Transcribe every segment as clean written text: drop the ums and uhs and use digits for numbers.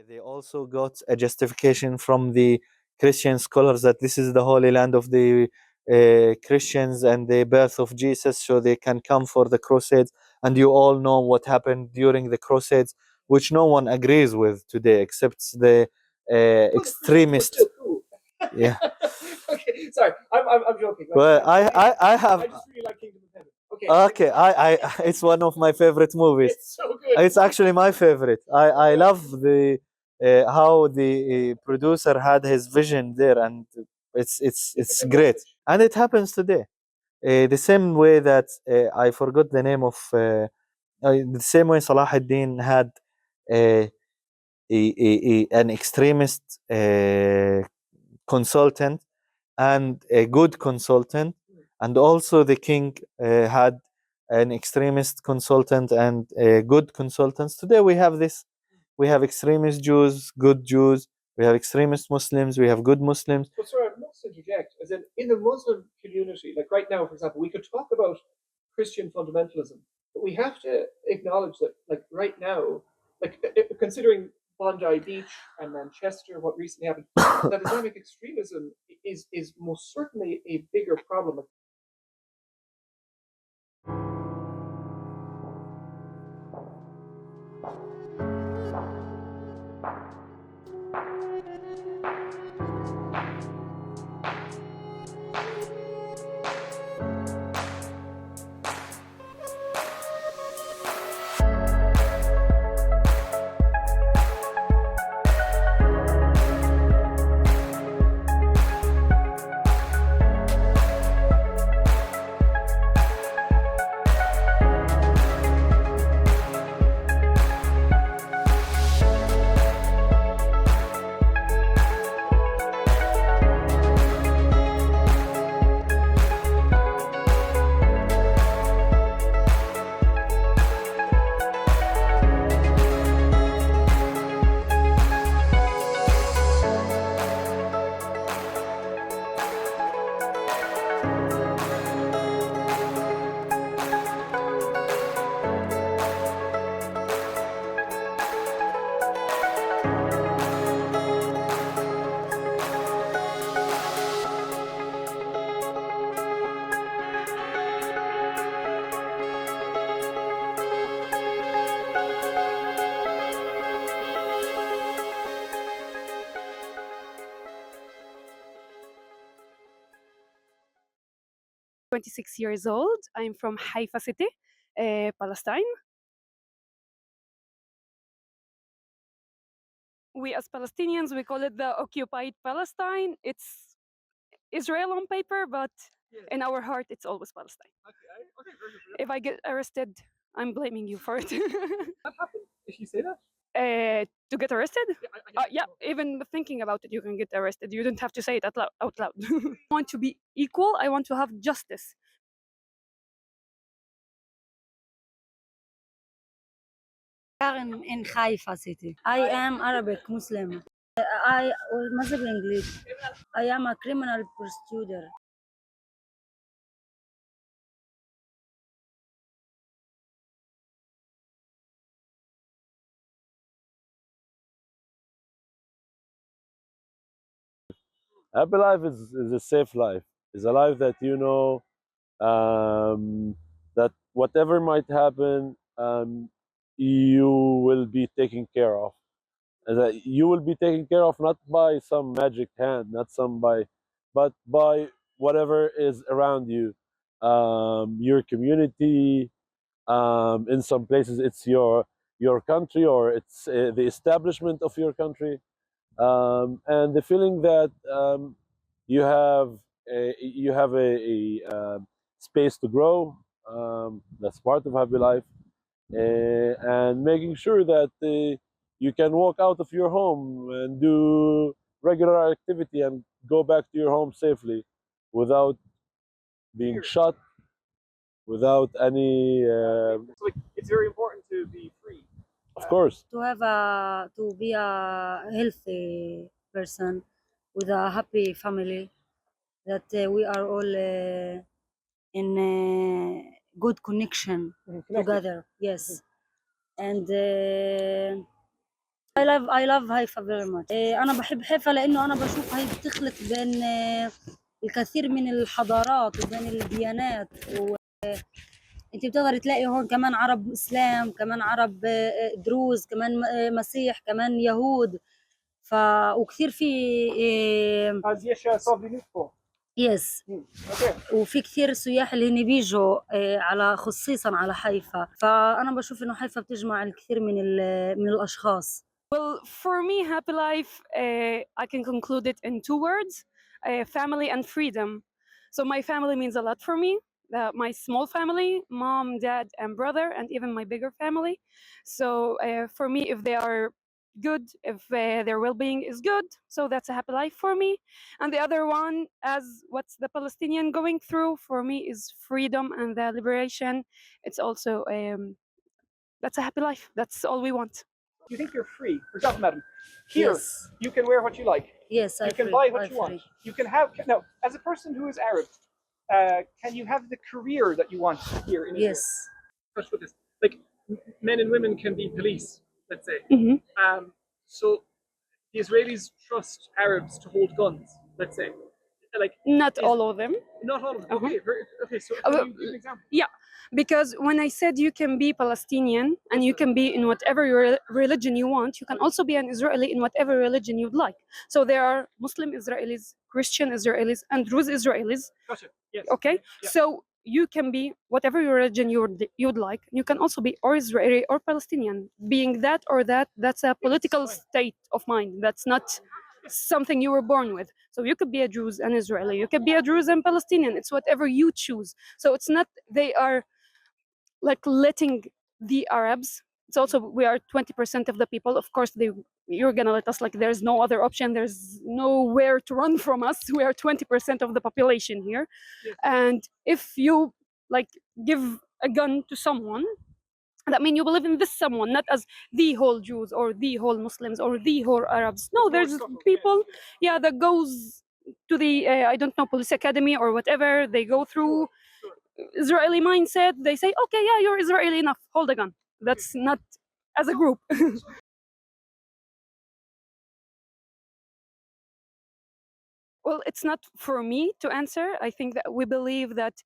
They also got a justification from the Christian scholars that this is the holy land of the Christians and the birth of Jesus, so they can come for the crusades. And you all know what happened during the crusades, which no one agrees with today, except the extremist. Yeah. Okay, sorry, I'm joking. Well, I have. I just really like Kingdom of Heaven. Okay, it's one of my favorite movies. It's so good. It's actually my favorite. I love the how the producer had his vision there, and it's great. And it happens today. The same way that I forgot the name of the same way Salah ad-Din had uh, an extremist consultant and a good consultant, and also the king had an extremist consultant and good consultants. Today we have this. We have extremist Jews, good Jews. We have extremist Muslims. We have good Muslims. But sorry, I must interject. As in the Muslim community, like right now, for example, we could talk about Christian fundamentalism, but we have to acknowledge that, like right now, like considering Bondi Beach and Manchester, what recently happened, that Islamic extremism is most certainly a bigger problem. I'm 26 years old. I'm from Haifa city, Palestine. We as Palestinians, we call it the occupied Palestine. It's Israel on paper, but in our heart, it's always Palestine. If I get arrested, I'm blaming you for it. What happened if you say that? To get arrested? Yeah, even thinking about it, you can get arrested. You don't have to say it out loud. I want to be equal. I want to have justice. In Haifa city. I am Arabic Muslim. I Muslim English. I am a criminal prosecutor. Happy life is a safe life. It's a life that you know that whatever might happen, you will be taken care of. That you will be taken care of not by some magic hand, but by whatever is around you, your community. In some places, it's your country, or it's the establishment of your country, and the feeling that you have a space to grow. That's part of happy life, and making sure that you can walk out of your home and do regular activity and go back to your home safely without being shot, without any. So it's very important to be free. Of course. To be a healthy person with a happy family, that we are all in a good connection together. Yes, and I love Haifa very much. أنا بحب حيفا لأنه أنا بشوف هي بتخلط بين الكثير من الحضارات وبين الديانات أنت بتقدر تلاقي هون كمان عرب إسلام، كمان عرب دروز، كمان مسيح، كمان يهود، وكثير في Azjesha Sovlinutko. يس Okay. وفي كثير سياح اللي هن بيجوا على خصيصا على حيفا، فأنا بشوف إنه حيفا بتجمع الكثير من الأشخاص. Well, for me, happy life, I can conclude it in two words: family and freedom. So my family means a lot for me. My small family, mom, dad, and brother, and even my bigger family. So for me, if they are good, if their well-being is good, so that's a happy life for me. And the other one, as what's the Palestinian going through, for me is freedom and the liberation. It's also that's a happy life. That's all we want. You think you're free? For example, madam, here Yes. you can wear what you like. Yes, You can buy what you want. You can have now. As a person who is Arab, can you have the career that you want here in Israel? Yes. Touch with this. Like men and women can be police, let's say. So the Israelis trust Arabs to hold guns, let's say. Like Not all of them. not all of them. Okay, okay. So Uh, can you give an example? Yeah, because when I said you can be Palestinian and you can be in whatever religion you want, you can also be an Israeli in whatever religion you'd like. So there are Muslim Israelis, Christian Israelis, and Druze Israelis. Gotcha. Yes. Okay, Yeah. so you can be whatever your religion you'd like. You can also be or Israeli or Palestinian. Being that or that, that's a political state of mind. That's not something you were born with. So you could be a Druze and Israeli. You could be a Druze and Palestinian. It's whatever you choose. So it's not they are like letting the Arabs. It's also we are 20% of the people. Of course, you're gonna let us like there's no other option. There's nowhere to run from us. We are 20% of the population here, and if you like give a gun to someone, that means you believe in this someone, not as the whole Jews or the whole Muslims or the whole Arabs. No, there's people, yeah, that goes to the I don't know, police academy or whatever. They go through Israeli mindset. They say, okay, yeah, you're Israeli enough. Hold a gun. That's not as a group. Well, it's not for me to answer. I think that we believe that,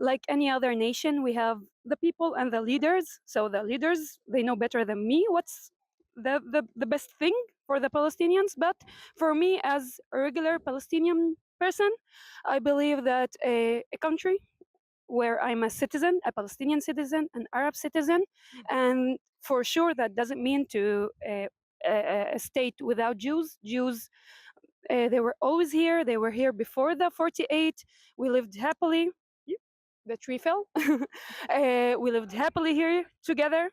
like any other nation, we have the people and the leaders. So the leaders, they know better than me what's the best thing for the Palestinians. But for me, as a regular Palestinian person, I believe that a country where I'm a citizen, a Palestinian citizen, an Arab citizen, and for sure that doesn't mean to a state without Jews. Jews, they were always here. They were here before the 48. We lived happily. The tree fell. We lived happily here together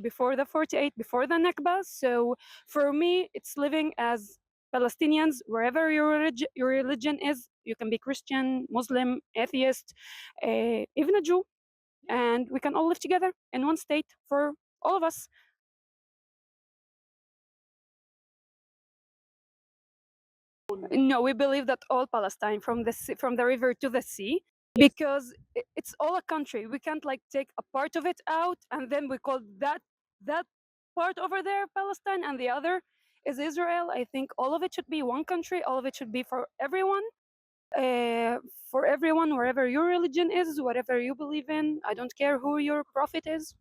before the 48, before the Nakba. So for me, it's living as Palestinians, wherever your religion is. You can be Christian, Muslim, atheist, even a Jew, and we can all live together in one state for all of us. No, we believe that all Palestine, from the river to the sea, because it's all a country. We can't like take a part of it out and then we call that part over there Palestine and the other is Israel. I think all of it should be one country. All of it should be for everyone. For everyone, wherever your religion is, whatever you believe in. I don't care who your prophet is,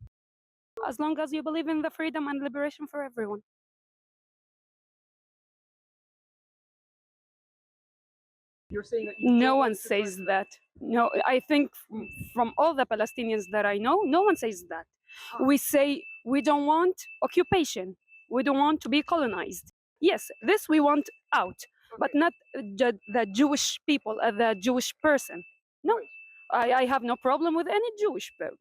as long as you believe in the freedom and liberation for everyone. You're saying that no one says that. No, I think from all the Palestinians that I know, no one says that. We say we don't want occupation. We don't want to be colonized. Yes, this we want out, but not the Jewish people, the Jewish person. No, I have no problem with any Jewish people.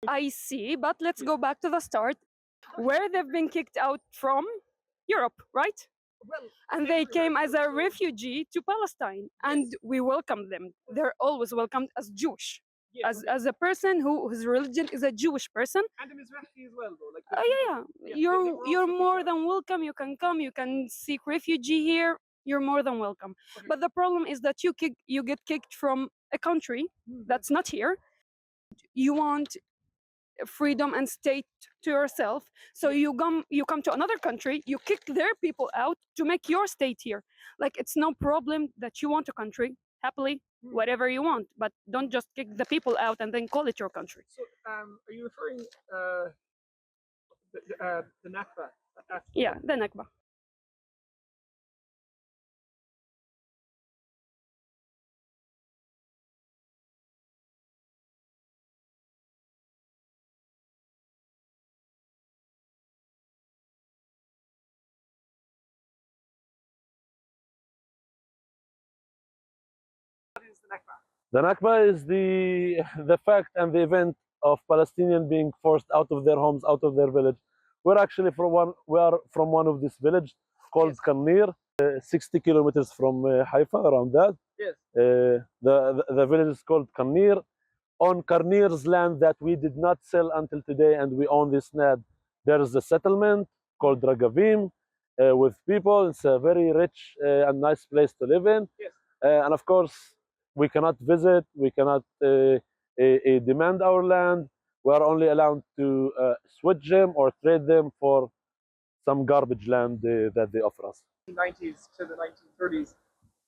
I see, but let's go back to the start, where they've been kicked out from Europe, right? And they came as a refugee to Palestine, and we welcomed them. They're always welcomed as Jewish, as a person whose religion is a Jewish person. And the Mizrahi as well, though. Like Yeah. You're more than welcome. You can come. You can seek refugee here. you're more than welcome. Okay. But the problem is that you get kicked from a country that's not here. You want freedom and state to yourself, so you come to another country, you kick their people out to make your state here. Like, it's no problem that you want a country, happily, whatever you want, but don't just kick the people out and then call it your country. So, are you referring the Nakba? Yeah, the Nakba. What is the Nakba? The Nakba is the fact and the event of Palestinians being forced out of their homes, out of their village. We are from one of this village called Yes. Candor, 60 kilometers from Haifa, around that. Yes. The village is called Candor. On Candor's land that we did not sell until today, and we own this land. There is a settlement called Ragavim with people. It's a very rich and nice place to live in. Yes. And of course, we cannot visit, we cannot demand our land. We are only allowed to switch them or trade them for some garbage land that they offer us. 1990s to the 1930s,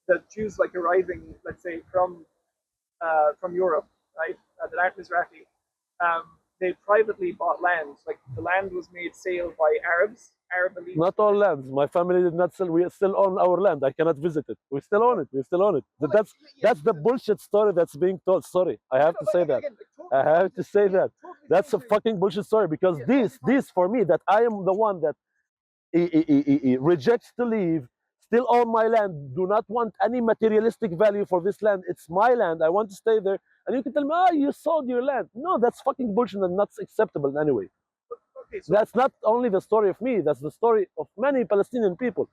the Jews like arriving, let's say, from Europe, right? The Mizrahi, they privately bought land. Like, the land was made sale by Arabs, Arab elite. Not all lands. My family did not sell. We still own our land. I cannot visit it. We still own it. We still own it. Well, That's the bullshit story that's being told. Sorry, I have to say that. I have to say that. That's a fucking bullshit story, because this for me, that I am the one that rejects to leave, still own my land, do not want any materialistic value for this land. It's my land. I want to stay there. And you can tell me, oh, you sold your land. No, that's fucking bullshit and not acceptable in any way. Okay, so That's not only the story of me, that's the story of many Palestinian people.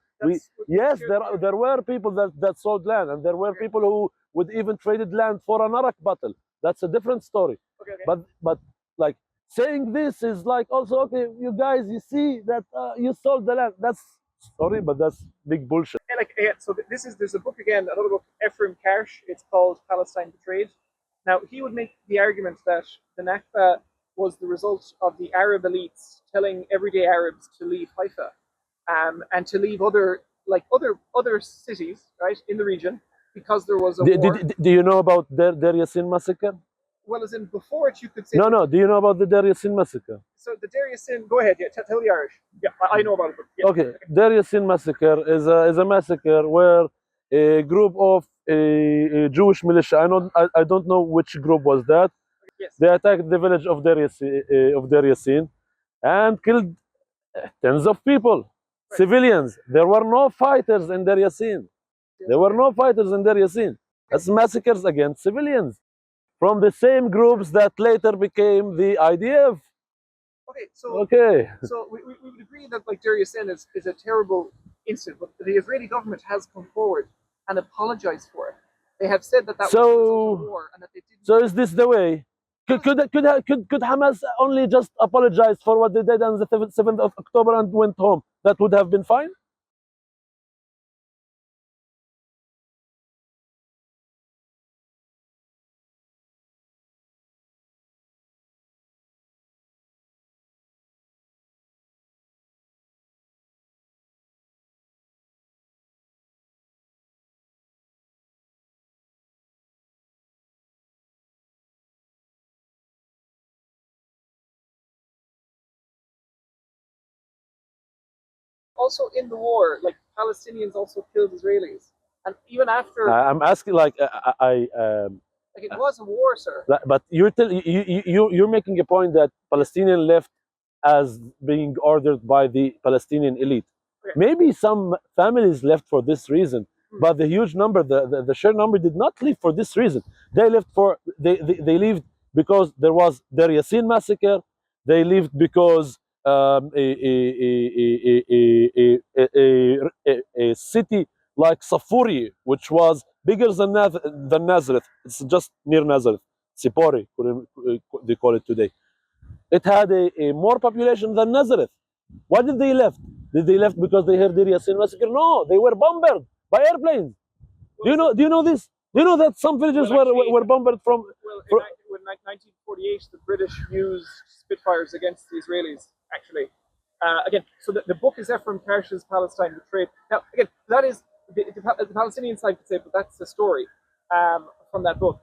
Yes, there were people that sold land, and there were people who would even traded land for an Arak battle. That's a different story. okay. But like, saying this is like, also, okay, you guys, you see that you sold the land. That's, sorry, but that's big bullshit. And so there's a book again, another book, Ephraim Karsh. It's called Palestine Betrayed. Now, he would make the argument that the Nakba was the result of the Arab elites telling everyday Arabs to leave Haifa, and to leave other cities, right, in the region, because there was a war. Do you know about Deir Yassin massacre? Well, as in before it, you could say. No. Do you know about the Deir Yassin massacre? So the Deir Yassin, go ahead. Yeah, tell the Irish. Yeah, I know about it. But yeah. Okay, Deir Yassin massacre is a massacre where a group of a Jewish militia. I don't know which group was that. Yes. They attacked the village of Deir Yassin and killed tens of people, Right. civilians. There were no fighters in Deir Yassin. There were no fighters in Deir Yassin. That's massacres against civilians from the same groups that later became the IDF. Okay, so Okay. so we would agree that like Deir Yassin is a terrible incident, but the Israeli government has come forward and apologized for it. They have said that was the result of war and that they didn't. So is this the way? Could Hamas only just apologize for what they did on the 7th of October and went home? That would have been fine? Also in the war, like Palestinians also killed Israelis, and even after, I'm asking, like, like it was a war, sir. but you're making a point that Palestinian left as being ordered by the Palestinian elite. Okay. Maybe some families left for this reason, but the huge number, the sheer number, did not leave for this reason. They left they left because there was Deir Yassin massacre. They left because a city like Safuri, which was bigger than Nazareth, it's just near Nazareth, Sipori, they call it today. It had a more population than Nazareth. Why did they left? Did they left because they heard the Yassin massacre? No, they were bombarded by airplanes. Do you know this? Do you know that some villages Well, actually, were bombed from? Well, in, For- when 1948, the British used Spitfires against the Israelis, actually. Again, so the book is Ephraim Karsh's Palestine Betrayed. Now, again, that is, the Palestinian side could say, but that's the story from that book.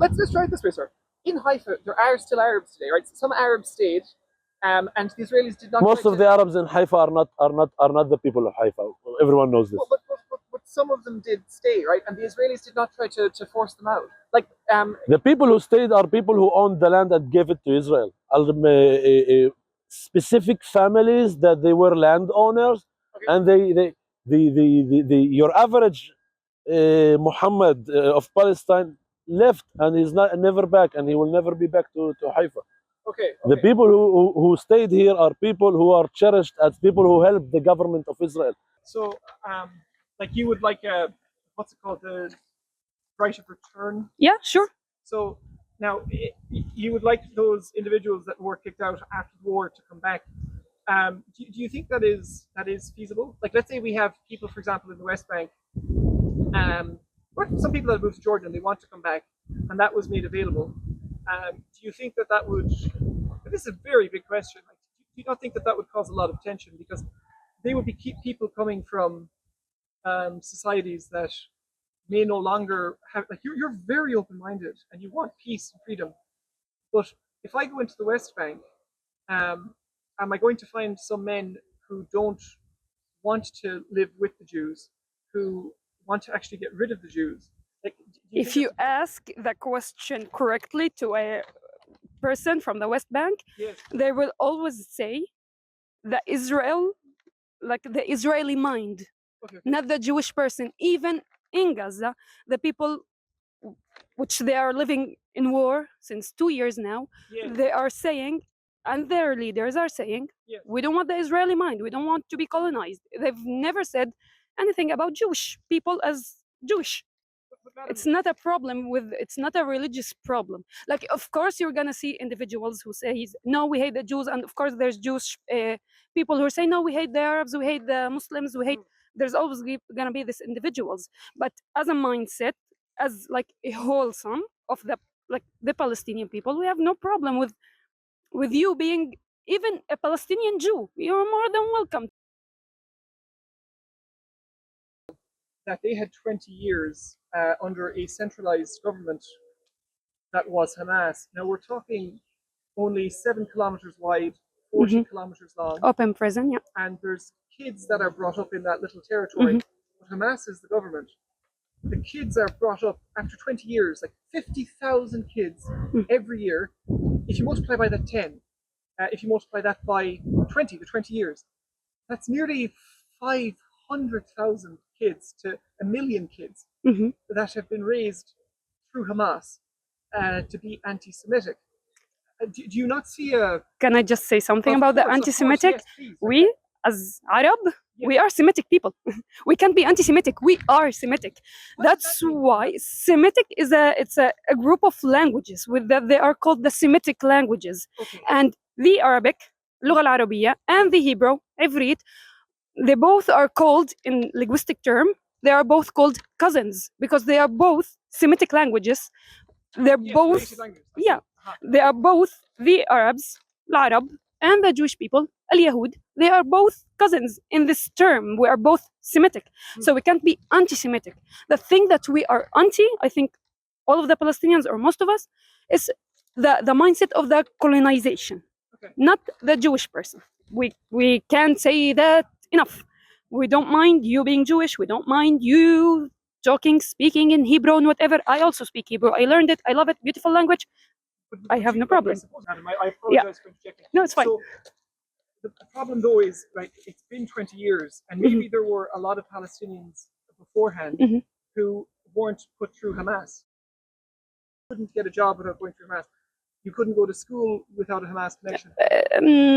Let's try it this way, sir. In Haifa, there are still Arabs today, right? Some Arabs stayed, and the Israelis did not. Most of the Arabs in Haifa are not the people of Haifa. Everyone knows this. But some of them did stay, right? And the Israelis did not try to force them out. Like The people who stayed are people who owned the land and gave it to Israel. Specific families that they were landowners, Okay. and your average Muhammad of Palestine left, and he's never back, and he will never be back to Haifa. okay. The people who stayed here are people who are cherished as people who helped the government of Israel. So, like you would like a what's it called, the right of return? Yeah, sure. So now you would like those individuals that were kicked out after the war to come back. Do you think that is feasible? Like, let's say we have people, for example, in the West Bank, or some people that have moved to Jordan and they want to come back, and that was made available. Do you think that would? This is a very big question. Like, do you not think that would cause a lot of tension, because they would be people coming from societies that may no longer have, like, you're very open-minded and you want peace and freedom, but if I go into the West Bank, am I going to find some men who don't want to live with the Jews, who want to actually get rid of the Jews? Like, If you ask the question correctly to a person from the West Bank, yes, they will always say the Israel, like the Israeli mind, okay, not the Jewish person. Even in Gaza, the people which they are living in war since 2 years now, yes, they are saying, and their leaders are saying, yes. we don't want the Israeli mind, we don't want to be colonized. They've never said anything about Jewish people as Jewish. But madam, It's not a problem with, it's not a religious problem. Like, of course you're gonna see individuals who say, no, we hate the Jews, and of course there's Jewish people who say, no, we hate the Arabs, we hate the Muslims, we hate, there's always gonna be these individuals. But as a mindset, as like a wholesome of the, like the Palestinian people, we have no problem with you being even a Palestinian Jew. You're more than welcome. that they had 20 years under a centralized government that was Hamas. Now we're talking only 7 kilometers wide, 40 kilometers long, Open prison, yeah. and there's kids that are brought up in that little territory. But Hamas is the government. The kids are brought up after 20 years, like 50,000 kids every year. If you multiply by that 10, if you multiply that by 20, the 20 years, that's nearly 500,000 kids to 1 million kids that have been raised through Hamas to be anti-Semitic. Do you not see a... Can I just say something about the anti-Semitic? Yes, please. We, as Arab, we are Semitic people. We can't be anti-Semitic. We are Semitic. That's why Semitic is a group of languages with that they are called the Semitic languages. Okay. And the Arabic, اللغة العربية, and the Hebrew, Ivrit, they both are called, in linguistic term, they are both called cousins because they are both Semitic languages. They're both, yeah, they are both the Arabs, العرب, and the Jewish people, al-Yahud. They are both cousins in this term. We are both Semitic. So we can't be anti-Semitic. The thing that we are anti, I think all of the Palestinians or most of us, is the mindset of the colonization, not the Jewish person. We can't say that enough. We don't mind you being Jewish. We don't mind you talking, speaking in Hebrew and whatever. I also speak Hebrew. I learned it. I love it. Beautiful language. I have no problem. I apologize for interjecting. No, it's fine. So the problem though is, right, it's been 20 years, and maybe there were a lot of Palestinians beforehand who weren't put through Hamas. You couldn't get a job without going through Hamas. You couldn't go to school without a Hamas connection.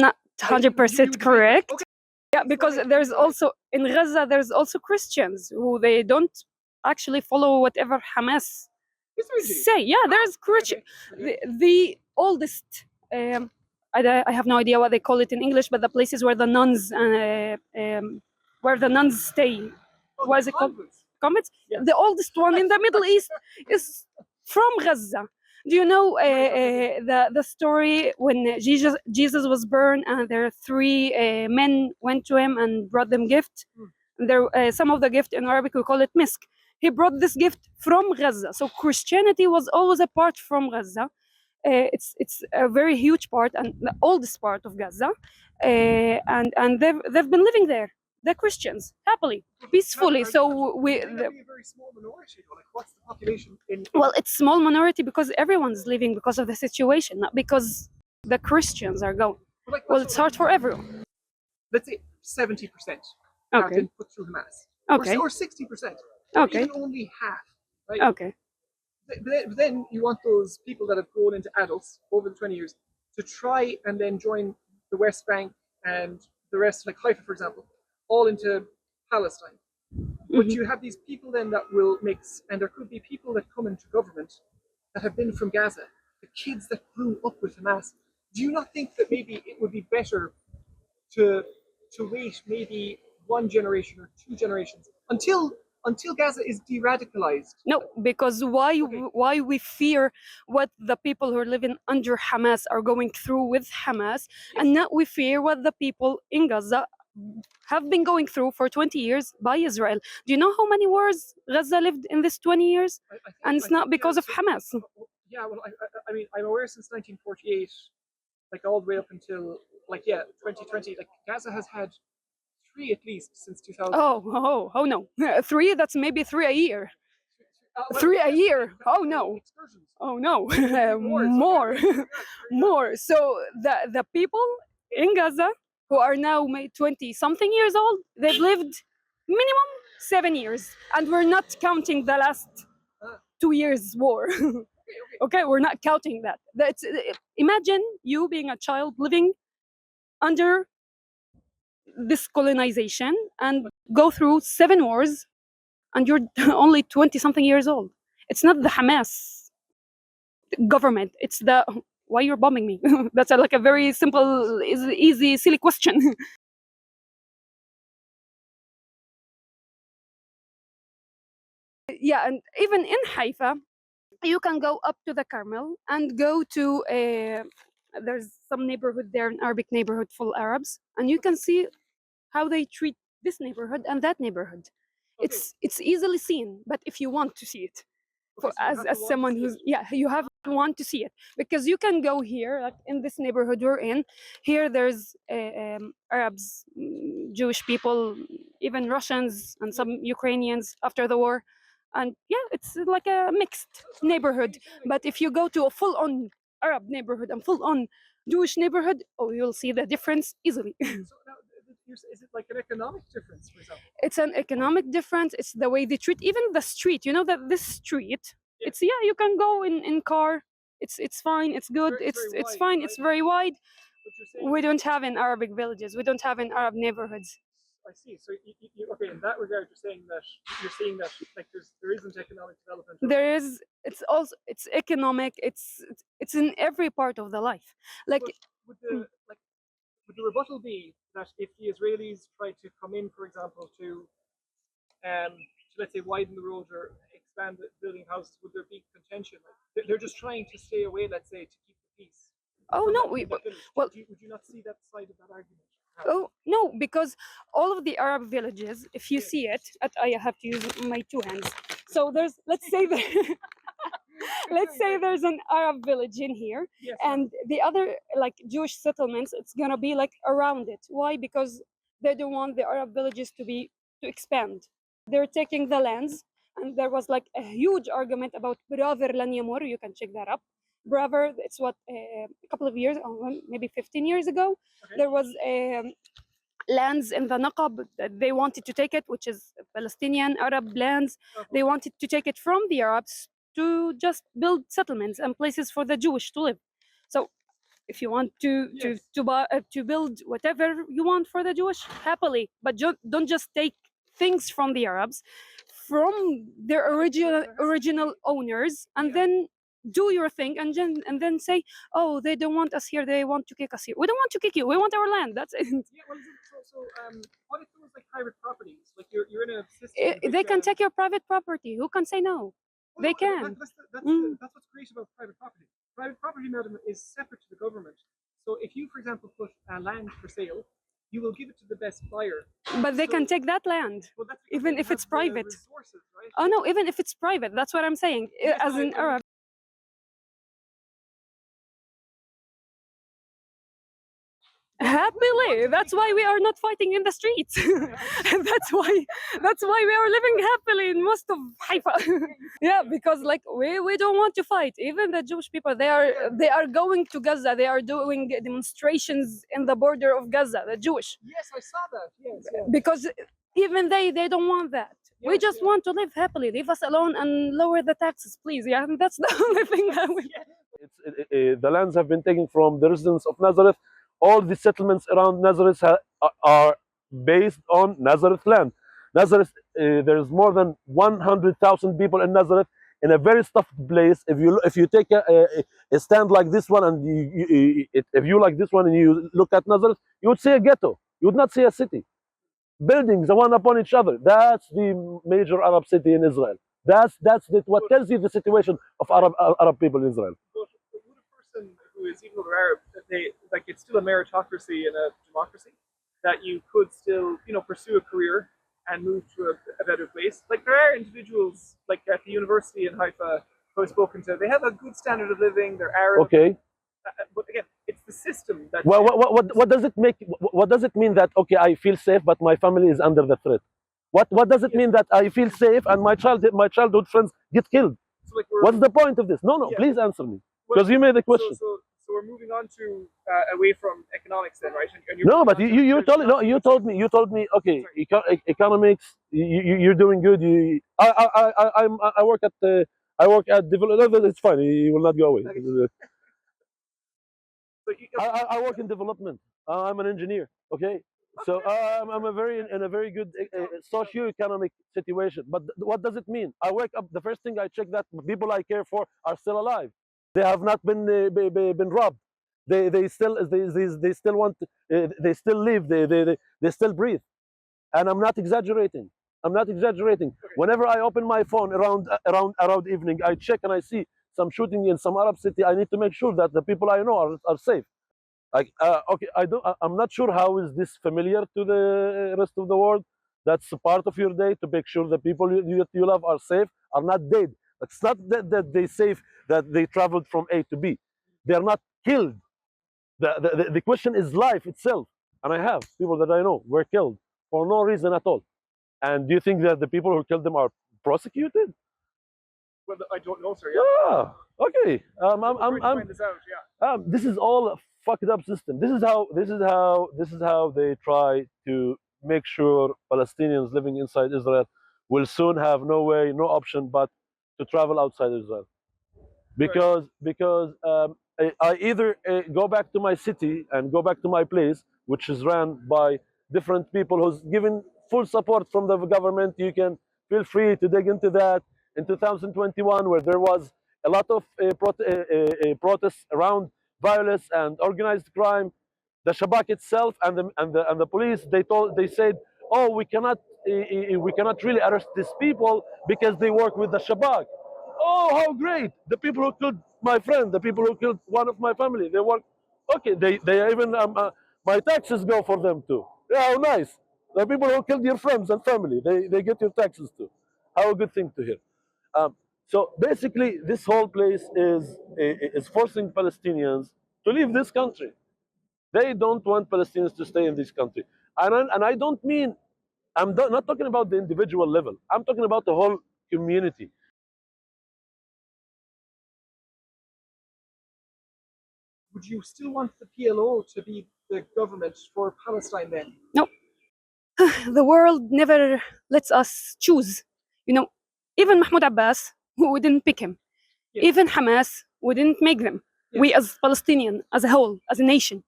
Not 100% correct. Okay. Yeah, because there's also, in Gaza, there's also Christians who they don't actually follow whatever Hamas say. Yeah, there's Christian. The oldest, I have no idea what they call it in English, but the places where the nuns stay. what is it called? Converts. Converts. Yeah. The oldest one in the Middle East is from Gaza. Do you know the story when Jesus was born and there are three men went to him and brought them gift? There, some of the gift in Arabic we call it misk. He brought this gift from Gaza. So Christianity was always a part from Gaza. It's a very huge part and the oldest part of Gaza, and they've been living there. The Christians happily, peacefully. So May that be a very small minority, though? Like, what's the population in? well, it's small minority because everyone's leaving because of the situation, not because the Christians are going. Like, Well, it's hard for everyone. Let's say 70% have Okay. been put through Hamas. Okay. Or 60%. Or Okay. even only half. Right? Okay. But then you want those people that have grown into adults over the 20 years to try and then join the West Bank and the rest, like Haifa, for example, all into Palestine. But you have these people then that will mix, and there could be people that come into government that have been from Gaza, the kids that grew up with Hamas. Do you not think that maybe it would be better to wait maybe one generation or two generations until Gaza is de-radicalized? No, because why we fear what the people who are living under Hamas are going through with Hamas, and not we fear what the people in Gaza have been going through for 20 years by Israel. Do you know how many wars Gaza lived in this 20 years? And it's not because of Hamas. Yeah, well, I mean, I'm aware since 1948, like all the way up until, like, yeah, 2020, like Gaza has had 3 at least since 2000. Oh no. 3, that's maybe 3 a year. Well, 3 a year. Oh no. excursions. Oh no. Wars, More. okay. More. So the people in Gaza who are now 20 something years old, they've lived minimum 7 years, and we're not counting the last 2 years war. Okay, we're not counting that. That's, imagine you being a child living under this colonization and go through 7 wars, and you're only 20 something years old. It's not the Hamas government, it's the why you're bombing me. That's like a very simple, easy, silly question. Yeah, and even in Haifa, you can go up to the Carmel and go to there's some neighborhood there, an Arabic neighborhood full Arabs, and you can see how they treat this neighborhood and that neighborhood. Okay. It's easily seen, but if you want to see it, Okay, so you have to as want someone to see who's it. you have to want to see it, because you can go here, like in this neighborhood we're in here, there's Arabs, Jewish people, even Russians and some Ukrainians after the war, and yeah, it's like a mixed neighborhood. But if you go to a full-on Arab neighborhood and full-on Jewish neighborhood, oh, you'll see the difference easily. So now, is it like an economic difference, for example? It's an economic difference. It's the way they treat even the street. You know that this street, Yeah. it's you can go in car. It's fine. It's good. very It's wide, fine. right? It's very wide. But you're saying, We don't have in Arabic villages. We don't have in Arab neighborhoods. I see. So okay, in that regard, you're saying that like there isn't economic development. There is. It's also it's economic. It's in every part of the life. Like But would the rebuttal be that if the Israelis tried to come in, for example, to let's say widen the road or expand the building houses, would there be contention? Like, they're just trying to stay away, let's say, to keep the peace. oh from no, that- that village. well. Would you not see that side of that argument? Oh no, because all of the Arab villages, if you see it, I have to use my 2 hands. So there's, let's say let's say there's an Arab village in here, Yes. and the other like Jewish settlements, it's gonna be like around it. Why? Because they don't want the Arab villages to expand. They're taking the lands, and there was like a huge argument about Braver Lan Yamur. You can check that up. Braver, it's what a couple of years, maybe 15 years ago, Okay. there was lands in the Naqab that they wanted to take it, which is Palestinian Arab lands. They wanted to take it from the Arabs to just build settlements and places for the Jewish to live. So if you want Yes. to build whatever you want for the Jewish, happily, but don't just take things from the Arabs, from their original owners, and Yeah. then do your thing and then say, oh, they don't want us here, they want to kick us here. We don't want to kick you, we want our land. That's it. Yeah, well, what if it was like private properties? Like you're in a system. They can take your private property. Who can say no? Well, They no, can. That's what's great about private property. Private property, madam, is separate to the government. So if you, for example, put land for sale, you will give it to the best buyer. But they can take that land, Well, that's even they if it's have the private. resources, right? Oh no, even if it's private, that's what I'm saying. Yes, As I an agree. Arab. Happily, that's why we are not fighting in the streets. that's why we are living happily in most of Haifa. Yeah, because like we don't want to fight. Even the Jewish people, they are going to Gaza, they are doing demonstrations in the border of Gaza, the Jewish. Yes, I saw that. Yes, yeah. Because even they don't want that. We Yes, just yeah. want to live happily. Leave us alone and lower the taxes, please. Yeah, that's the only thing that we. The lands have been taken from the residents of Nazareth. All the settlements around Nazareth are based on Nazareth land. Nazareth, there's more than 100,000 people in Nazareth, in a very stuffed place. If you take a stand like this one and if you like this one and you look at Nazareth, you would see a ghetto. You would not see a city. Buildings one upon each other. That's the major Arab city in Israel. What tells you the situation of Arab people in Israel. But would a person who is even though they're Arab, that they like it's still a meritocracy in a democracy, that you could still pursue a career and move to a better place. Like there are individuals like at the university in Haifa who I've spoken to. They have a good standard of living. They're Arab. Okay. But again, it's the system that. Well, what does it make? What does it mean that okay, I feel safe, but my family is under the threat? What does it mean that I feel safe and my childhood friends get killed? So like What's the point of this? No, Yeah. please answer me, because you made the question. So we're moving on to away from economics then, right? And No, but you told me okay, economics. You're doing good. I work at development. It's fine. You will not go away. I work in development. I'm an engineer. Okay, so I'm in a very good socio-economic situation. But what does it mean? I wake up. The first thing I check that people I care for are still alive. They have not been robbed. They still want. They still live. They still breathe. And I'm not exaggerating. I'm not exaggerating. Whenever I open my phone around evening, I check and I see some shooting in some Arab city. I need to make sure that the people I know are safe. Like okay, I'm not sure how is this familiar to the rest of the world. That's a part of your day to make sure the people you love are safe, are not dead. It's not that they safe that they traveled from A to B. They are not killed. The question is life itself. And I have people that I know were killed for no reason at all. And do you think that the people who killed them are prosecuted? Well, I don't know, sir. Yeah. Okay. We're going to find this out. Yeah. This is all a fucked up system. This is how they try to make sure Palestinians living inside Israel will soon have no way, no option but to travel outside Israel. Because I either go back to my city and go back to my place, which is run by different people who's given full support from the government. You can feel free to dig into that. In 2021, where there was a lot of protests around violence and organized crime, the Shabak itself and the police they said, oh, we cannot really arrest these people because they work with the Shabak. Oh, how great! The people who killed my friend, the people who killed one of my family, they work. Okay, they even my taxes go for them too. Yeah, how nice! The people who killed your friends and family, they get your taxes too. How a good thing to hear. So basically, this whole place is forcing Palestinians to leave this country. They don't want Palestinians to stay in this country, and I don't mean not talking about the individual level. I'm talking about the whole community. Would you still want the PLO to be the government for Palestine then? No. The world never lets us choose. Even Mahmoud Abbas, we didn't pick him. Yes. Even Hamas, we didn't make them. Yes. We as Palestinian, as a whole, as a nation.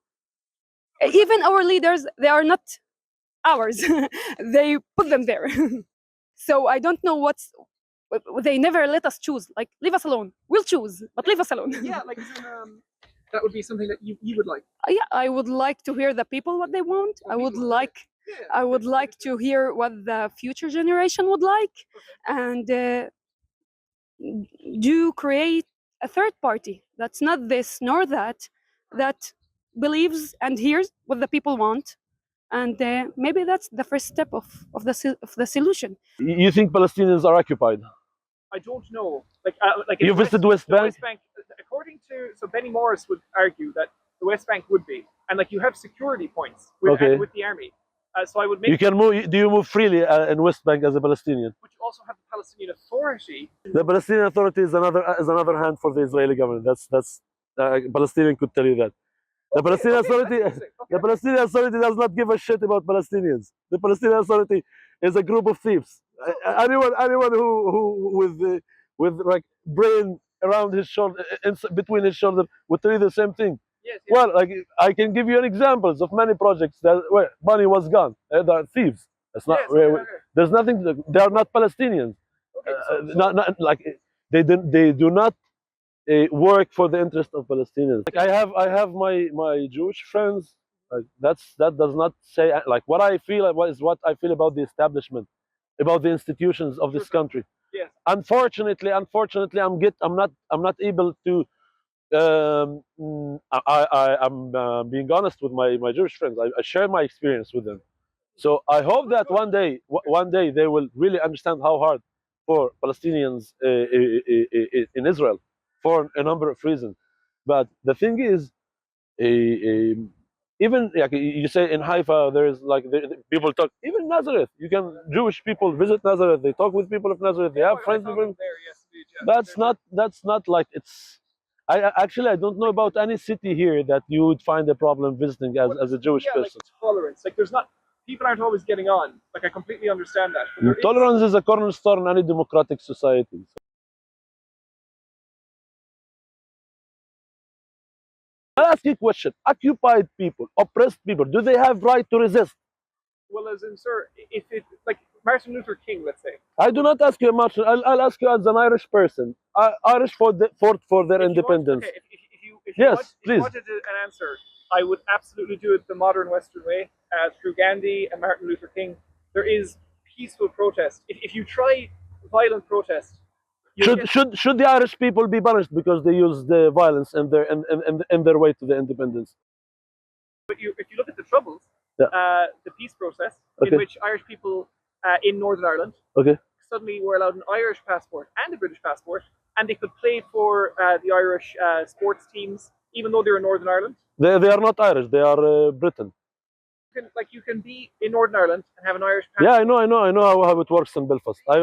Even our leaders, they are not ours. They put them there. So I don't know they never let us choose. Like, leave us alone. We'll choose, but leave us alone. Yeah, like that would be something that you would like. Yeah, I would like to hear the people what they want. I would like to hear what the future generation would like, and do create a third party that's not this nor that, that believes and hears what the people want, and maybe that's the first step of the solution. You think Palestinians are occupied? I don't know. Like You visited West the Bank? West Bank, according to Benny Morris would argue that the West Bank would be, and like you have security points with, Okay. with the army. So I would make. You can move. Do you move freely in West Bank as a Palestinian? But you also have the Palestinian Authority. The Palestinian Authority is another hand for the Israeli government. That's Palestinian could tell you that. The Palestinian Authority, the Palestinian Authority does not give a shit about Palestinians. The Palestinian Authority is a group of thieves. Anyone who with like brain around his shoulder, between his shoulder, would tell you the same thing. Yes, yes. Well, like I can give you examples of many projects that where money was gone. They are thieves. That's not. Yes, okay. There's nothing. They are not Palestinians. Okay, Not like they do not work for the interest of Palestinians. Like I have my Jewish friends. Like that does not say like what I feel is what I feel about the establishment, about the institutions of this country. Yes. Unfortunately, I'm not able to. I'm being honest with my Jewish friends. I share my experience with them. So I hope that one day they will really understand how hard for Palestinians in Israel for a number of reasons. But the thing is, even like you say in Haifa, there's like people talk. Even Nazareth, you can Jewish people visit Nazareth. They talk with people of Nazareth. They have friends with them. There, yes, indeed, yeah. That's not like it's. I don't know about any city here that you would find a problem visiting as a Jewish person. Like tolerance. Like there's not. People aren't always getting on. Like I completely understand that. But there is- Tolerance is a cornerstone in any democratic society. I'll ask you a question. Occupied people, oppressed people, do they have right to resist? Well, as in, sir, if it like Martin Luther King, let's say. I do not ask you much. I'll ask you as an Irish person. Irish fought for their independence. If Yes, you please. wanted an answer, I would absolutely do it the modern Western way, through Gandhi and Martin Luther King. There is peaceful protest. If you try violent protest, Should the Irish people be punished because they use the violence in their way to the independence? but if you look at the Troubles, Yeah. the peace process Okay. in which Irish people in Northern Ireland Okay. suddenly were allowed an Irish passport and a British passport, and they could play for the Irish sports teams, even though they're in Northern Ireland. They are not Irish. They are Britain. You can be in Northern Ireland and have an Irish passport. Yeah, I know how it works in Belfast. I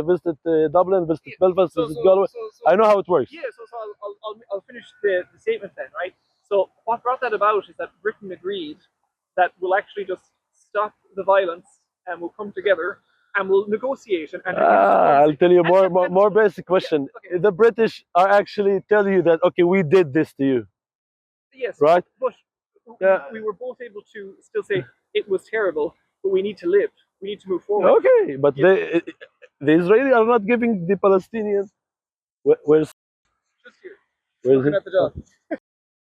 visited Dublin, visited Belfast, visited Galway. I know how it works. Yeah, so I'll finish the statement then, right? So what brought that about is that Britain agreed that we'll actually just stop the violence and we'll come together and we'll negotiate and I'll tell you more basic question. Okay. The British are actually tell you that okay, we did this to you, Yes, right? but we were both able to still say it was terrible, but we need to live. We need to move forward. Okay, but the Israelis are not giving the Palestinians. Where's Just here. where's Looking it? at the job.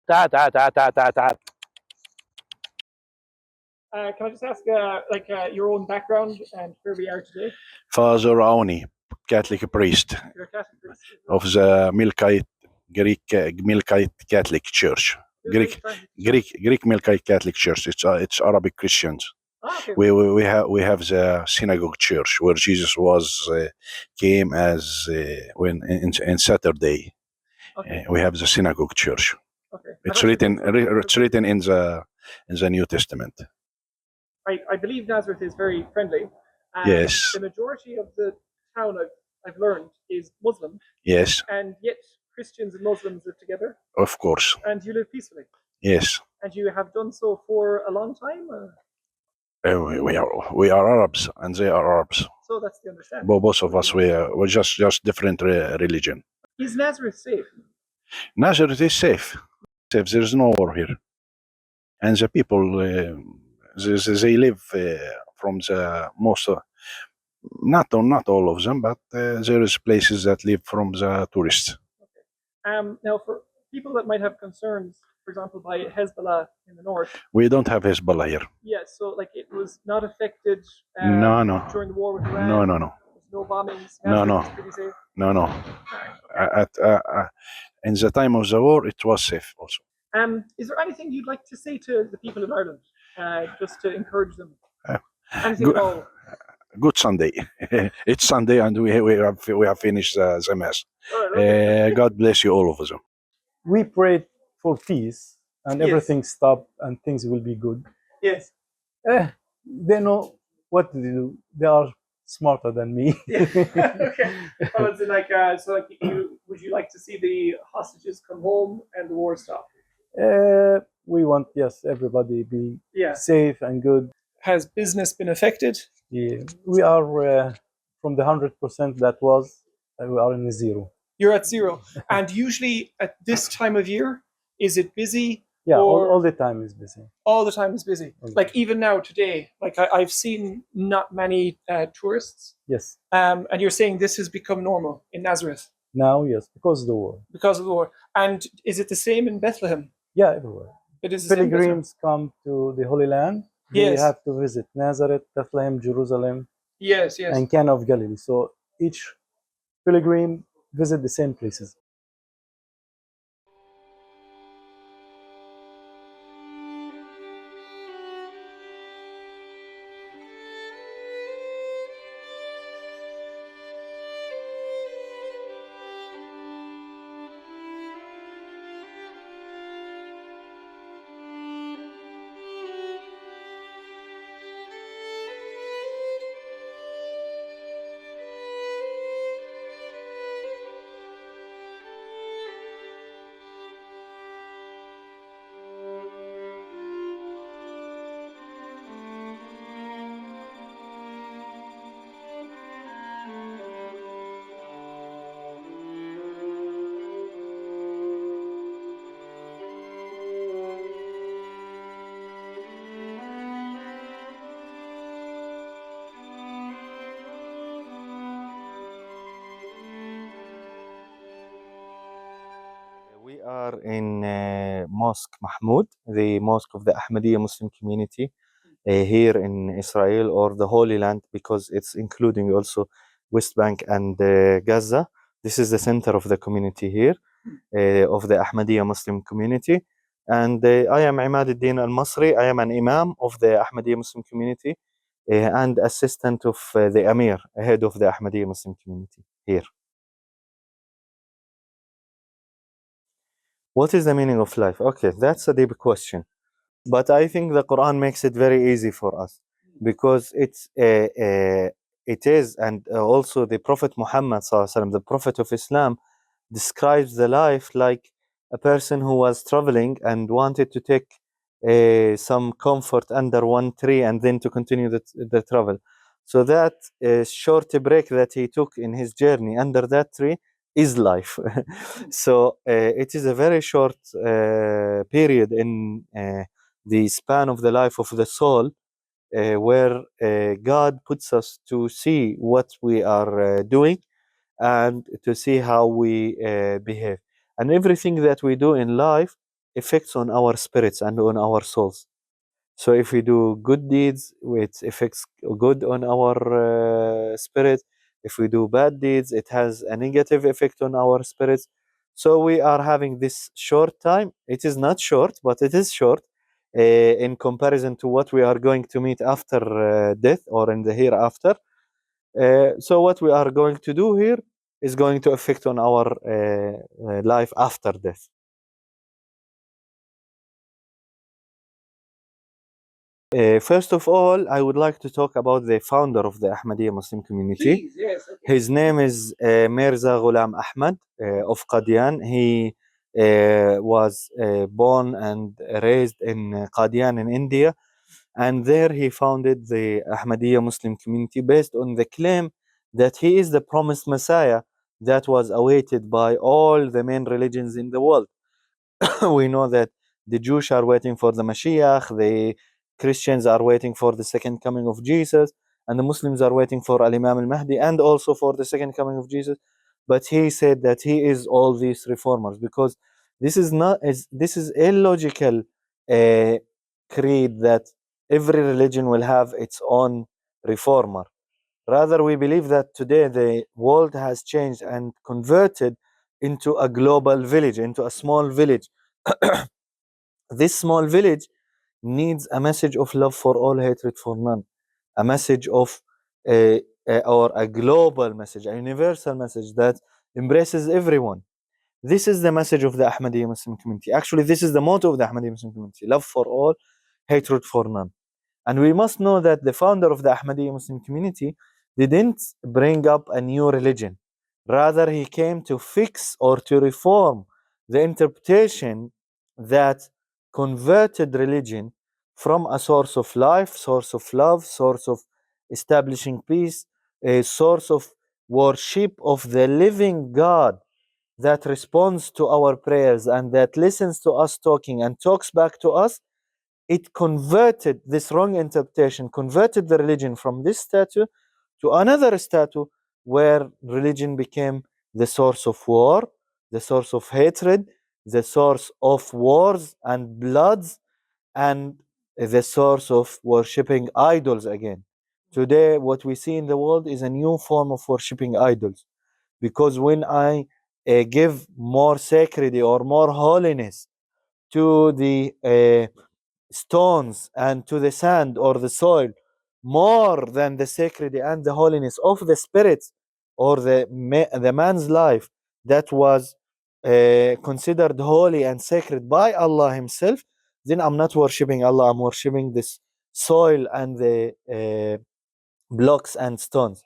Ta. Can I just ask, your own background and where we are today? Father Aoni, Catholic priest You're a Catholic priest. of the Milkite Catholic Church. Greek Milkite Catholic Church. It's Arabic Christians. Okay. We have the synagogue church where Jesus was came as when in Saturday. Okay. We have the synagogue church. Okay. It's written in the New Testament. I believe Nazareth is very friendly. And Yes. The majority of the town I've learned is Muslim, Yes, and yet Christians and Muslims live together, of course. and you live peacefully. Yes. And you have done so for a long time. We are Arabs and they are Arabs. So that's the understanding. Both of us we're just different religion. Is Nazareth safe? Nazareth is safe. There is no war here, and the people they live from the Not all of them, but there is places that live from the tourists. Now, for people that might have concerns, for example, by Hezbollah in the north. We don't have Hezbollah here. Yes, so like it was not affected No. during the war with Iran. No. There's no bombings. No. Nazareth is pretty safe. No. In the time of the war, it was safe also. Is there anything you'd like to say to the people of Ireland, just to encourage them? Anything good, at all? Good Sunday. It's Sunday, and we have finished the mass. God bless you, all of them. We prayed for peace, and Yes. everything stopped, and things will be good. Yes. They know what to do. They are smarter than me. Okay. Oh, it's like so. Like, would you like to see the hostages come home and the war stop? We want, yes, everybody be Yeah. safe and good. Has business been affected? Yeah. We are from the 100% that was, we are in the zero. You're at zero. And usually at this time of year, is it busy? Yeah, Or- all the time is busy. All the time is busy. Okay. Like even now today, like I've seen not many tourists. Yes. And you're saying this has become normal in Nazareth Now, yes, because of the war. because of the war. And is it the same in Bethlehem? Yeah, everywhere. It is the same in Bethlehem? Pilgrims come to the Holy Land. They Yes. have to visit Nazareth, Bethlehem, Jerusalem, Yes, yes. and Cana of Galilee. So each pilgrim visit the same places. We are in Mosque Mahmoud, the mosque of the Ahmadiyya Muslim community here in Israel, or the Holy Land, because it's including also West Bank and Gaza. This is the center of the community here, of the Ahmadiyya Muslim community. And I am Imad al-Din al-Masri. I am an imam of the Ahmadiyya Muslim community and assistant of the Amir, head of the Ahmadiyya Muslim community here. What is the meaning of life? Okay, that's a deep question. But I think the Quran makes it very easy for us because it is, and also the Prophet Muhammad, the Prophet of Islam, describes the life like a person who was traveling and wanted to take some comfort under one tree and then to continue the travel. So that short break that he took in his journey under that tree is life. So it is a very short period in the span of the life of the soul, where God puts us to see what we are doing and to see how we behave. And everything that we do in life affects on our spirits and on our souls. So if we do good deeds, it affects good on our spirit. If we do bad deeds, it has a negative effect on our spirits. So we are having this short time. It is not short, but it is short in comparison to what we are going to meet after death or in the hereafter. So what we are going to do here is going to affect on our life after death. First of all, I would like to talk about the founder of the Ahmadiyya Muslim community. Please, yes. Okay. His name is Mirza Ghulam Ahmad of Qadian. He was born and raised in Qadian in India, and there he founded the Ahmadiyya Muslim community based on the claim that he is the promised Messiah that was awaited by all the main religions in the world. We know that the Jews are waiting for the Mashiach, the Christians are waiting for the second coming of Jesus, and the Muslims are waiting for Al-Imam al-Mahdi and also for the second coming of Jesus. But he said that he is all these reformers, because this is illogical creed that every religion will have its own reformer. Rather, we believe that today the world has changed and converted into a global village, into a small village. This small village needs a message of love for all, hatred for none, a message of or a global message, a universal message that embraces everyone. This is the message of the Ahmadiyya Muslim community. Actually, this is the motto of the Ahmadiyya Muslim community: love for all, hatred for none. And we must know that the founder of the Ahmadiyya Muslim community didn't bring up a new religion. Rather, he came to fix or to reform the interpretation that converted religion from a source of life, source of love, source of establishing peace, a source of worship of the living God that responds to our prayers and that listens to us talking and talks back to us. It converted this wrong interpretation, converted the religion from this statue to another statue where religion became the source of war, the source of hatred, the source of wars and bloods, and the source of worshipping idols again. Today, what we see in the world is a new form of worshipping idols. Because when I give more sacredity or more holiness to the stones and to the sand or the soil, more than the sacredity and the holiness of the spirit or the man's life that was considered holy and sacred by Allah himself, then I'm not worshipping Allah, I'm worshipping this soil and the blocks and stones.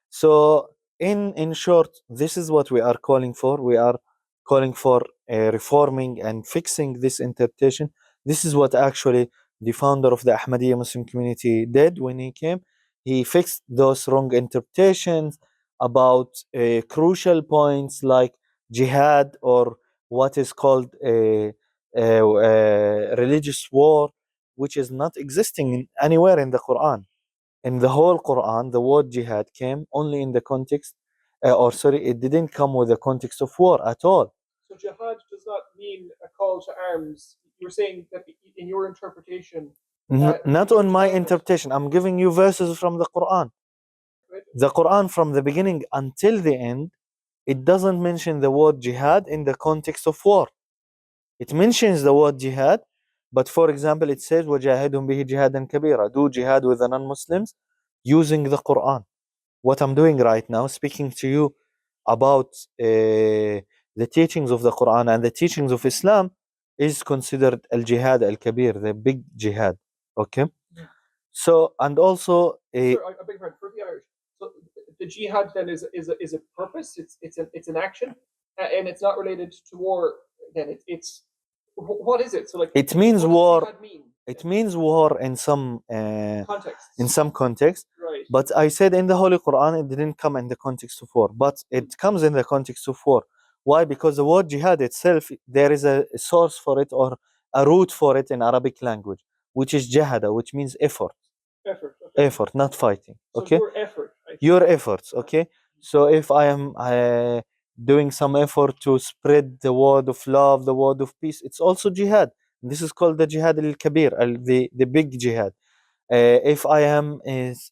So in short, this is what we are calling for. We are calling for reforming and fixing this interpretation. This is what actually the founder of the Ahmadiyya Muslim community did when he came. He fixed those wrong interpretations about crucial points like jihad, or what is called a religious war, which is not existing anywhere in the Quran. In the whole Quran, the word jihad came only in the context, it didn't come with the context of war at all. So jihad does not mean a call to arms. You're saying that in your interpretation. Not on my interpretation. I'm giving you verses from the Quran. Right. The Quran, from the beginning until the end, it doesn't mention the word jihad in the context of war. It mentions the word jihad, but for example, it says, وَجَاهِدْهُمْ بِهِ جِهَادًا كَبِيرًا. Do jihad with the non-Muslims using the Quran. What I'm doing right now, speaking to you about the teachings of the Quran and the teachings of Islam, is considered al-jihad al-kabir, the big jihad. Okay? So, and also... Sorry, I beg your pardon, for the Irish. So the jihad then is a purpose, it's an action, and it's not related to war, then it's what is it? So like it means what war. Does jihad mean? It means war in some Context. In some context. Right. But I said in the Holy Quran, it didn't come in the context of war, but it comes in the context of war. Why? Because the word jihad itself, there is a source for it or a root for it in Arabic language, which is jahada, which means effort. Effort. Okay. Effort, not fighting. So okay. your effort. Your efforts. Okay. So if I am doing some effort to spread the word of love, the word of peace, it's also jihad. This is called the jihad al-kabir, the big jihad. If I am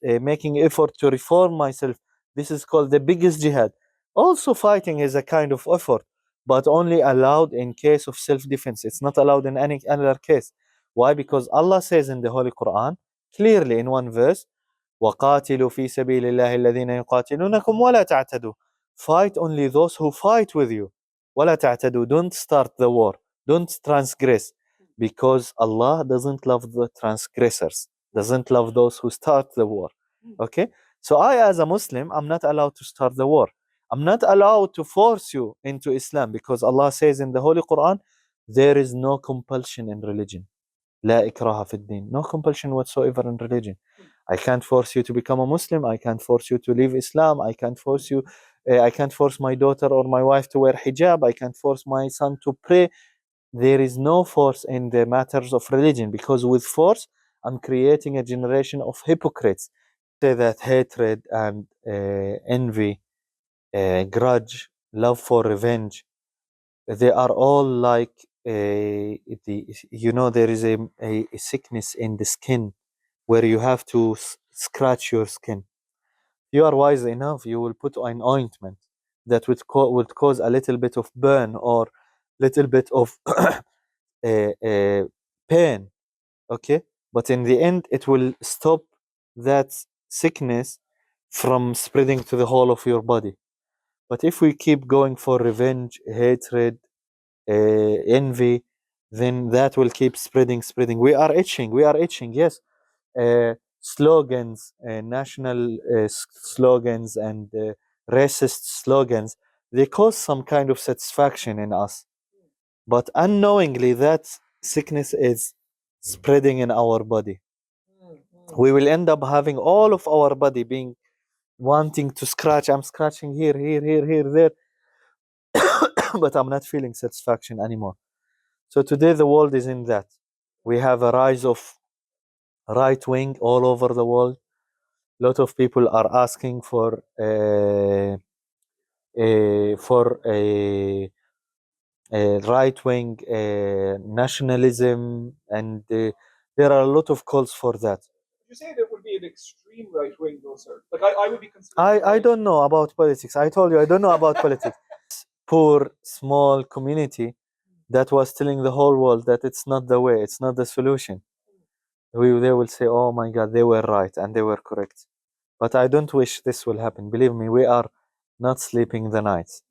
making effort to reform myself, this is called the biggest jihad. Also, fighting is a kind of effort, but only allowed in case of self-defense. It's not allowed in any other case. Why? Because Allah says in the Holy Quran, clearly in one verse, وَقَاتِلُوا فِي سَبِيلِ اللَّهِ الَّذِينَ يُقَاتِلُونَكُمْ وَلَا تَعْتَدُوا. Fight only those who fight with you. وَلَا تَعْتَدُوا. Don't start the war. Don't transgress. Because Allah doesn't love the transgressors. Doesn't love those who start the war. Okay? So I, as a Muslim, I'm not allowed to start the war. I'm not allowed to force you into Islam, because Allah says in the Holy Quran, there is no compulsion in religion. لا إكراه في الدين. No compulsion whatsoever in religion. I can't force you to become a Muslim. I can't force you to leave Islam. I can't force you. I can't force my daughter or my wife to wear hijab. I can't force my son to pray. There is no force in the matters of religion, because with force, I'm creating a generation of hypocrites. say that hatred and envy, grudge, love for revenge, they are all like there is a sickness in the skin where you have to scratch your skin. If you are wise enough, you will put an ointment that would cause a little bit of burn or little bit of pain, okay? But in the end, it will stop that sickness from spreading to the whole of your body. But if we keep going for revenge, hatred, envy, then that will keep spreading. We are itching, yes. Slogans, national slogans and racist slogans, they cause some kind of satisfaction in us. But unknowingly, that sickness is spreading in our body. We will end up having all of our body being wanting to scratch. I'm scratching here, there, but I'm not feeling satisfaction anymore. So today the world is in that. We have a rise of right wing all over the world. A lot of people are asking for right wing nationalism, and there are a lot of calls for that. You say there would be an extreme right wing, though, sir. Like I would be considered. I don't know about politics. I told you I don't know about politics. Poor small community that was telling the whole world that it's not the way, it's not the solution. They will say, oh my God, they were right and they were correct. But I don't wish this will happen. Believe me, we are not sleeping the nights,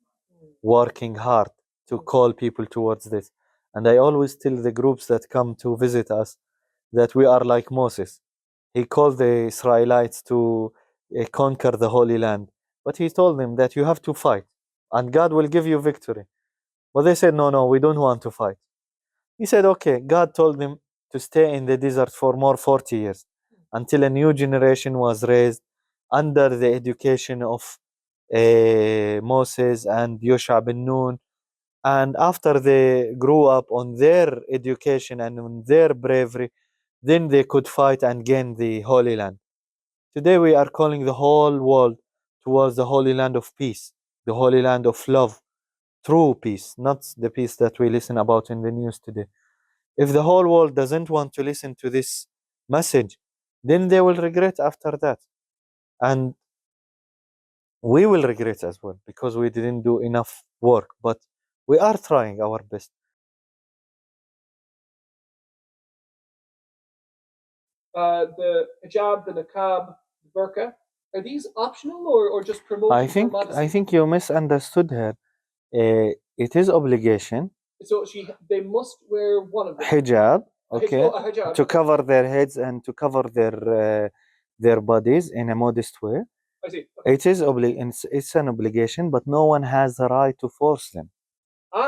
working hard to call people towards this. And I always tell the groups that come to visit us that we are like Moses. He called the Israelites to conquer the Holy Land. But he told them that you have to fight and God will give you victory. But they said, no, we don't want to fight. He said, okay, God told them to stay in the desert for more 40 years until a new generation was raised under the education of Moses and Yosha bin Nun. And after they grew up on their education and on their bravery, then they could fight and gain the Holy Land. Today we are calling the whole world towards the Holy Land of peace, the Holy Land of love, true peace, not the peace that we listen about in the news today. If the whole world doesn't want to listen to this message, then they will regret after that. And we will regret as well because we didn't do enough work, but we are trying our best. The hijab, the niqab, the burqa, are these optional or just promoted for modesty? I think you misunderstood her. It is obligation. So they must wear one of them. Hijab, okay, a hijab, to cover their heads and to cover their bodies in a modest way. I see. Okay. It's an obligation, but no one has the right to force them.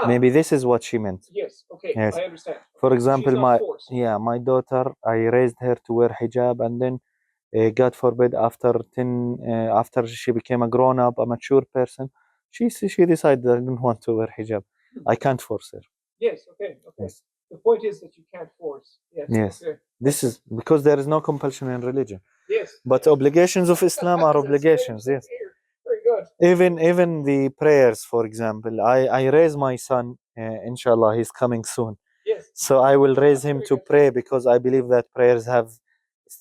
Maybe this is what she meant. Yes. Okay. Yes. I understand. For example, She's not my daughter, I raised her to wear hijab, and then God forbid, after she became a grown-up, a mature person, she decided I don't want to wear hijab. I can't force her. Yes. Okay. Yes. The point is that you can't force. Yes. Okay. This is because there is no compulsion in religion. Yes. But obligations of Islam are obligations. Yes. Very good. Even the prayers, for example, I raise my son. Inshallah, he's coming soon. Yes. So I will raise him to pray because I believe that prayers have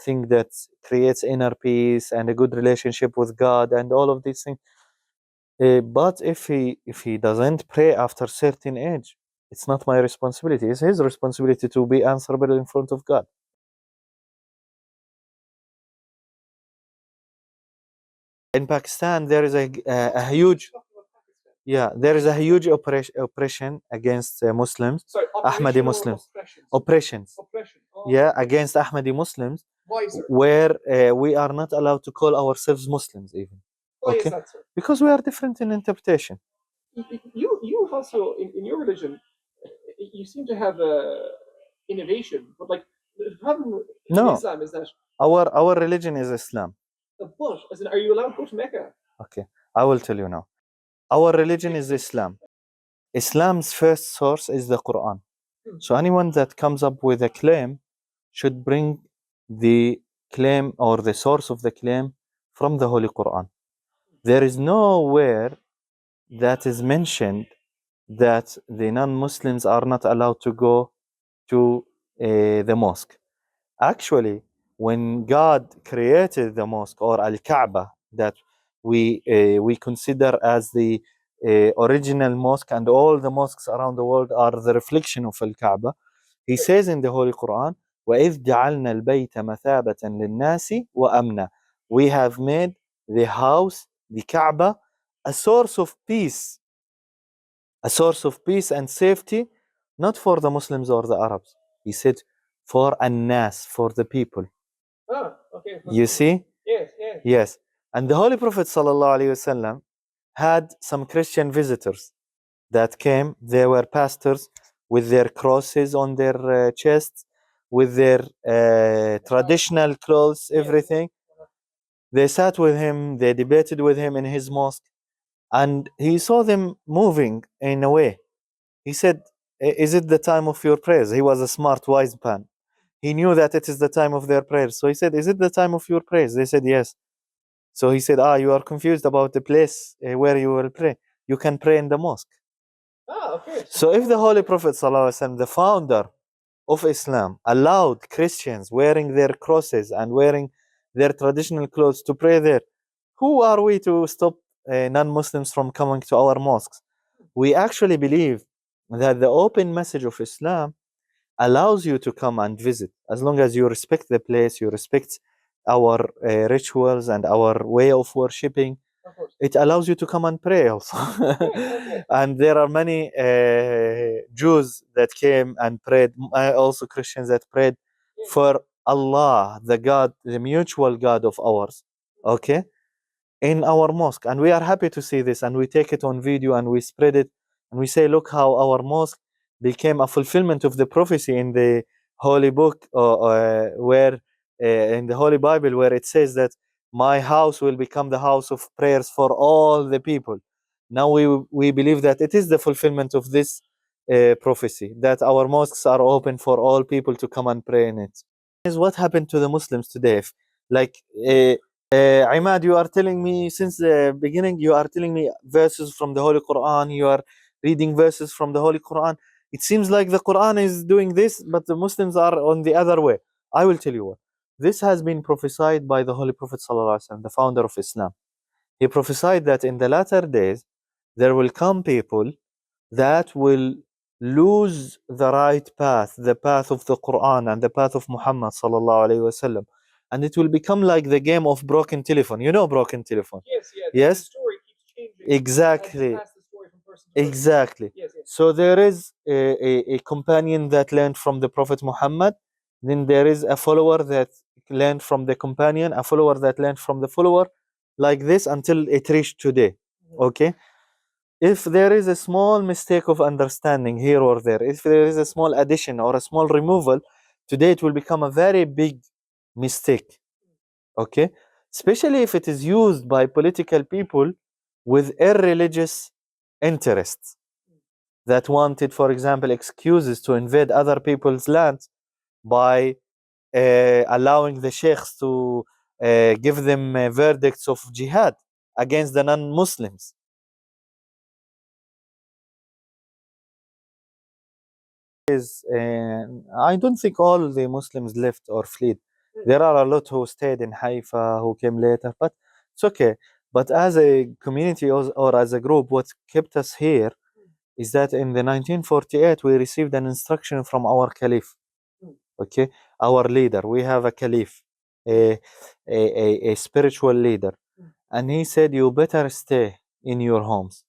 thing that creates inner peace and a good relationship with God and all of these things. But if he doesn't pray after certain age, it's not my responsibility. It's his responsibility to be answerable in front of God. In Pakistan, there is a huge oppression against Muslims. Sorry, Ahmadi Muslims. Oppressions. Oppression. Oh. Yeah, against Ahmadi Muslims. Why, sir? Where we are not allowed to call ourselves Muslims even. Why is that, sir? Because we are different in interpretation. You also in your religion, you seem to have innovation, but like the problem in Islam is that our religion is Islam. But as in, are you allowed to go to Mecca? Okay, I will tell you now. Our religion is Islam. Islam's first source is the Quran. So anyone that comes up with a claim should bring the claim or the source of the claim from the Holy Quran. There is nowhere that is mentioned that the non-Muslims are not allowed to go to the mosque. Actually, when God created the mosque or Al-Kaaba that we consider as the original mosque, and all the mosques around the world are the reflection of Al-Kaaba, He says in the Holy Quran, وَإِذْ جَعَلْنَا الْبَيْتَ مَثَابَةً لِلنَّاسِ وَأَمْنًا. We have made the house, the Kaaba, a source of peace and safety, not for the Muslims or the Arabs. He said, for an-nas, for the people. Ah, okay. You see? Yes, yes. Yes. And the Holy Prophet ﷺ had some Christian visitors that came. They were pastors with their crosses on their chests, with their traditional clothes, everything. They sat with him, they debated with him in his mosque, and he saw them moving in a way. He said, is it the time of your prayers? He was a smart, wise man. He knew that it is the time of their prayers. So he said, is it the time of your prayers? They said, yes. So he said, you are confused about the place where you will pray. You can pray in the mosque. Ah, okay. So if the Holy Prophet ﷺ, the founder of Islam, allowed Christians wearing their crosses and wearing their traditional clothes to pray there, who are we to stop non-Muslims from coming to our mosques? We actually believe that the open message of Islam allows you to come and visit, as long as you respect the place, you respect our rituals and our way of worshipping. It allows you to come and pray also. And there are many Jews that came and prayed, also Christians that prayed for Allah, the God, the mutual God of ours, okay, in our mosque. And we are happy to see this, and we take it on video and we spread it, and we say, look how our mosque became a fulfillment of the prophecy in the Holy Book, where in the Holy Bible, where it says that my house will become the house of prayers for all the people. Now we believe that it is the fulfillment of this prophecy, that our mosques are open for all people to come and pray in it. Is what happened to the Muslims today. Like Imad, you are telling me since the beginning, you are telling me verses from the Holy Quran, you are reading verses from the Holy Quran. It seems like the Quran is doing this, but the Muslims are on the other way. I will tell you what. This has been prophesied by the Holy Prophet ﷺ, the founder of Islam. He prophesied that in the latter days, there will come people that will lose the right path, the path of the Quran and the path of Muhammad ﷺ. And it will become like the game of broken telephone. You know broken telephone? Yes, yeah. Yes? The story keeps changing. Exactly. Pass the story from person to person. Exactly. Yes, yes. So there is a companion that learned from the Prophet Muhammad. Then there is a follower that learned from the companion, a follower that learned from the follower, like this until it reached today. Okay? If there is a small mistake of understanding here or there, if there is a small addition or a small removal, today it will become a very big mistake. Okay? Especially if it is used by political people with irreligious interests that wanted, for example, excuses to invade other people's lands by allowing the sheikhs to give them verdicts of jihad against the non-Muslims. I don't think all the Muslims left or fled. There are a lot who stayed in Haifa, who came later, but it's okay. But as a community or as a group, what kept us here is that in the 1948 we received an instruction from our caliph, okay, our leader. We have a caliph, a spiritual leader, and he said, you better stay in your homes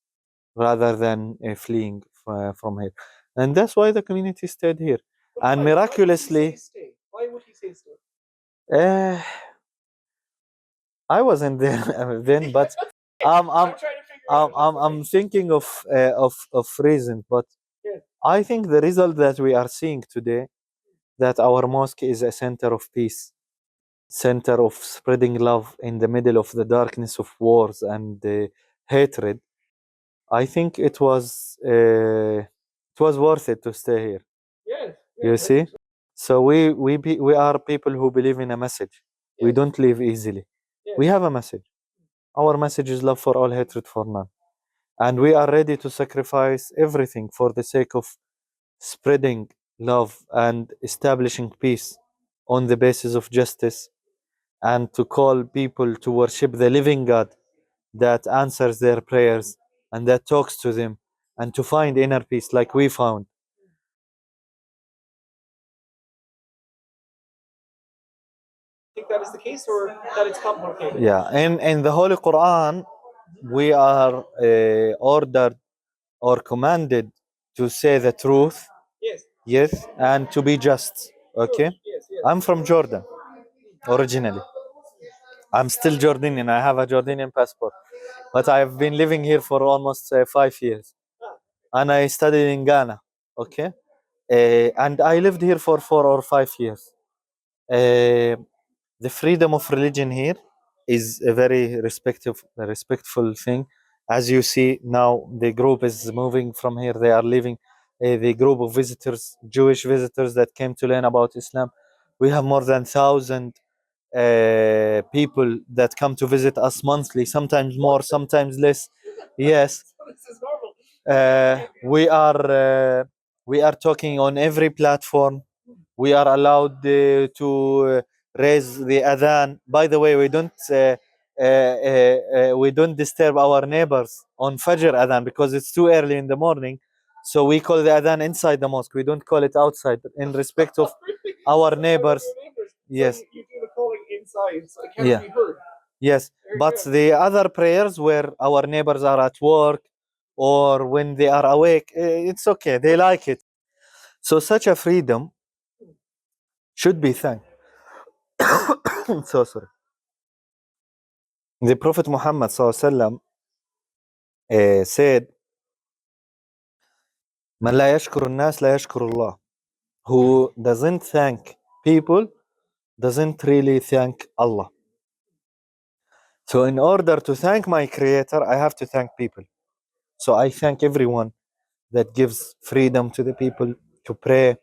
rather than fleeing from here. And that's why the community stayed here. But And why miraculously, would he say stay? I wasn't there then, but I'm trying to figure out. I'm thinking of reasons, but Yeah. I think the result that we are seeing today, that our mosque is a center of peace, center of spreading love in the middle of the darkness of wars and hatred. I think it was worth it to stay here. Yes. You see, so we are people who believe in a message. We Yes. don't leave easily. Yes. We have a message. Our message is love for all, hatred for none. And we are ready to sacrifice everything for the sake of spreading love and establishing peace on the basis of justice, and to call people to worship the living God that answers their prayers and that talks to them, and to find inner peace like we found. Think that is the case, or that it's complicated? Yeah, in the Holy Quran, we are ordered or commanded to say the truth, Yes. yes, and to be just. Okay, Yes. Yes. I'm from Jordan originally. I'm still Jordanian. I have a Jordanian passport, but I've been living here for almost 5 years, and I studied in Ghana. Okay, and I lived here for 4 or 5 years. The freedom of religion here is a very respectful thing. As you see now, the group is moving from here. They are leaving. The group of visitors, Jewish visitors that came to learn about Islam. We have more than 1,000 people that come to visit us monthly, sometimes more, sometimes less. Yes. This is normal. We are talking on every platform. We are allowed to raise the adhan. By the way, we don't disturb our neighbors on Fajr adhan because it's too early in the morning. So we call the adhan inside the mosque. We don't call it outside, in respect of our neighbors. Yes. So you do the calling inside, so it can't be heard. Yes, but the other prayers where our neighbors are at work or when they are awake, it's okay. They like it. So such a freedom should be thanked. So sorry. The Prophet Muhammad SAW said, "Man la yashkur nas la yashkur Allah." Who doesn't thank people doesn't really thank Allah. So in order to thank my Creator, I have to thank people. So I thank everyone that gives freedom to the people to pray,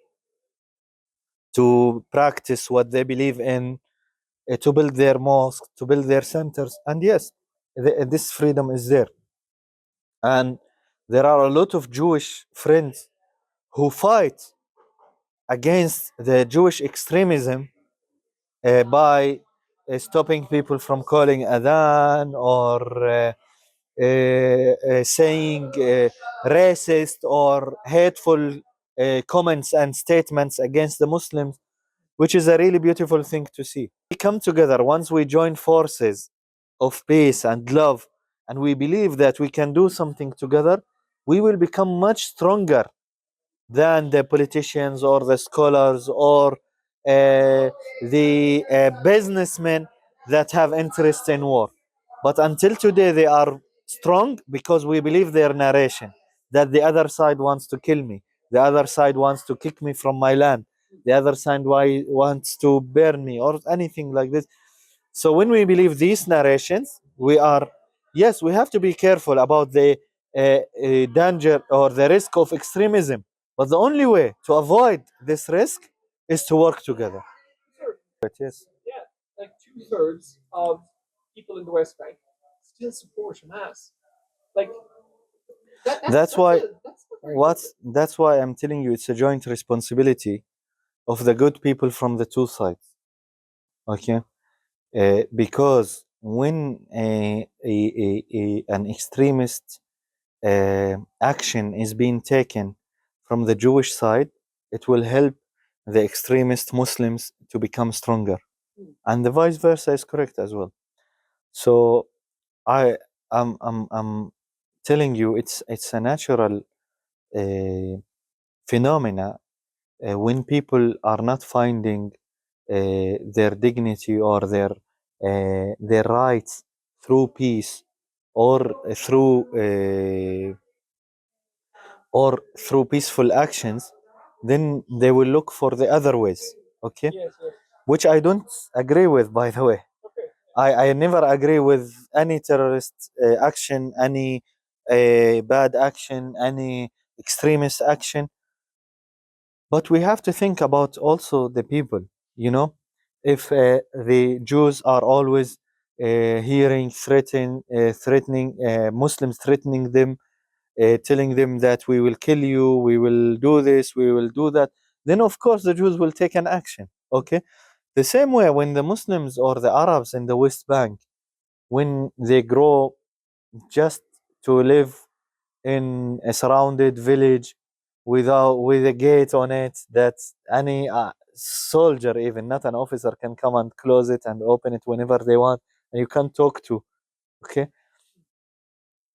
to practice what they believe in, to build their mosques, to build their centers. And yes, this freedom is there. And there are a lot of Jewish friends who fight against the Jewish extremism by stopping people from calling adhan or saying racist or hateful comments and statements against the Muslims, which is a really beautiful thing to see. We come together once we join forces of peace and love, and we believe that we can do something together, we will become much stronger than the politicians or the scholars or the businessmen that have interest in war. But until today, they are strong because we believe their narration that the other side wants to kill me, the other side wants to kick me from my land, the other side wants to burn me, or anything like this. So when we believe these narrations, yes, we have to be careful about the danger or the risk of extremism. But the only way to avoid this risk is to work together. Sure. But yes. Yeah, like 2/3 of people in the West Bank still support Hamas. Like That's why I'm telling you it's a joint responsibility of the good people from the two sides. Okay, because when an extremist action is being taken from the Jewish side, it will help the extremist Muslims to become stronger, and the vice versa is correct as well. So I'm telling you, it's a natural phenomena when people are not finding their dignity or their rights through peace or through peaceful actions, then they will look for the other ways. Okay, yes, yes. which I don't agree with, by the way. Okay. I never agree with any terrorist action, any bad action, any extremist action. But we have to think about also the people, you know. if the Jews are always hearing threatening Muslims, threatening them, telling them that we will kill you, we will do this, we will do that, then of course the Jews will take an action. Okay, the same way when the Muslims or the Arabs in the West Bank, when they grow just to live in a surrounded village with a gate on it that any soldier, even not an officer, can come and close it and open it whenever they want, and you can't talk to. Okay,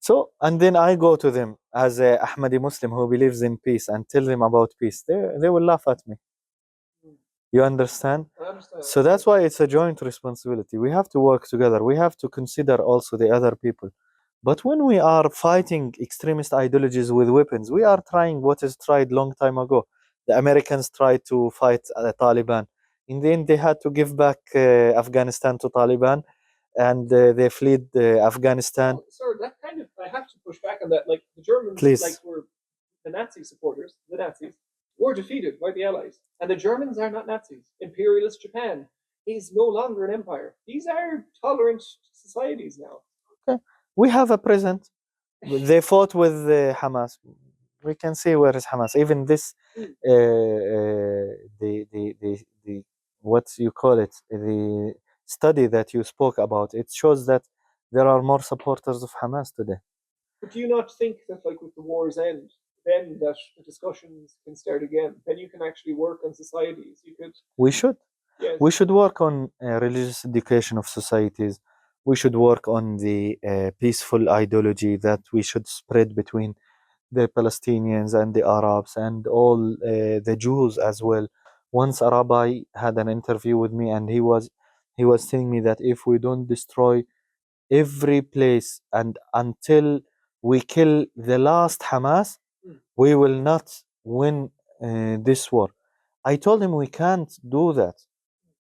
so and then I go to them as a Ahmadi Muslim who believes in peace and tell them about peace. They will laugh at me. You understand? I understand. So that's why it's a joint responsibility. We have to work together. We have to consider also the other people. But when we are fighting extremist ideologies with weapons, we are trying what is tried long time ago. The Americans tried to fight the Taliban. In the end, they had to give back Afghanistan to Taliban, and they fled Afghanistan. Oh, sir, that kind of, I have to push back on that. Like the Germans, Please. like were the Nazi supporters, the Nazis were defeated by the Allies, and the Germans are not Nazis. Imperialist Japan is no longer an empire. These are tolerant societies now. Okay. We have a present. They fought with Hamas. We can see where is Hamas. Even this, the what you call it, the study that you spoke about, it shows that there are more supporters of Hamas today. But do you not think that, like with the war's end, then that the discussions can start again? Then you can actually work on societies. You could. We should. Yes. We should work on religious education of societies. We should work on the peaceful ideology that we should spread between the Palestinians and the Arabs and all the Jews as well. Once a rabbi had an interview with me, and he was telling me that if we don't destroy every place and until we kill the last Hamas, we will not win this war. I told him we can't do that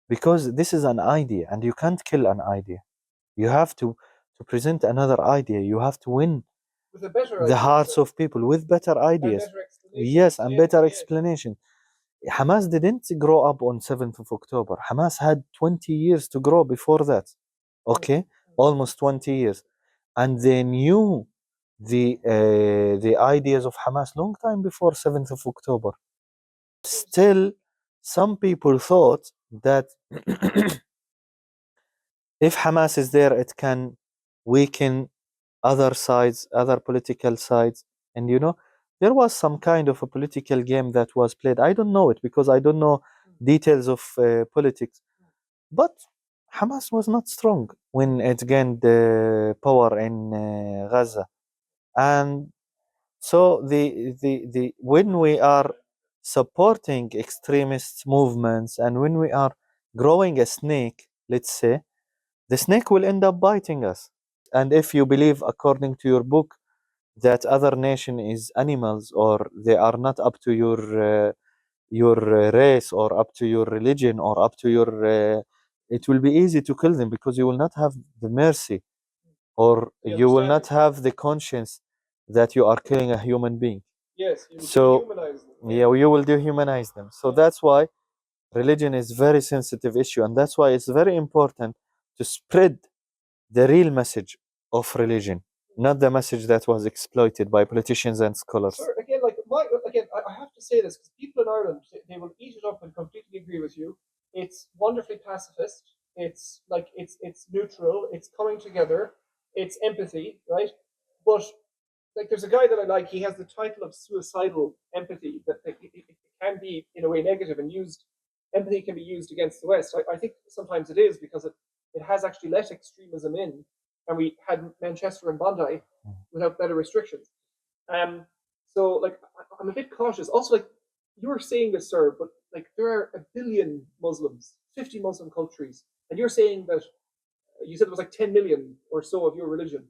because this is an idea and you can't kill an idea. You have to present another idea. You have to win With a better the idea, hearts sir. of people with better ideas. better explanation. Yes, and Yes, better yes. explanation. Hamas didn't grow up on 7th of October. Hamas had 20 years to grow before that. Okay? Almost 20 years. And they knew the ideas of Hamas long time before 7th of October. Still, some people thought that if Hamas is there, it can weaken other sides, other political sides. And you know, there was some kind of a political game that was played. I don't know it because I don't know details of politics. But Hamas was not strong when it gained power in Gaza. And so the when we are supporting extremist movements and when we are growing a snake, let's say, the snake will end up biting us. And if you believe according to your book that other nation is animals or they are not up to your race or up to your religion or up to your it will be easy to kill them because you will not have the mercy or The you will not understanding. have the conscience that you are killing a human being. Yes, you So, dehumanize them. Yeah, you will dehumanize them. So that's why religion is very sensitive issue, and that's why it's very important to spread the real message of religion, not the message that was exploited by politicians and scholars. Sir, again, like I have to say this because people in Ireland they will eat it up and completely agree with you. It's wonderfully pacifist. It's like it's neutral. It's coming together. It's empathy, right? But like, there's a guy that I like. He has the title of suicidal empathy. That it can be in a way negative and used. Empathy can be used against the West. I think sometimes it is because it has actually let extremism in, and we had Manchester and Bondi without better restrictions. So like I'm a bit cautious. Also, like you were saying this, sir, but like there are 1 billion Muslims, 50 Muslim countries, and you're saying that you said it was like 10 million or so of your religion.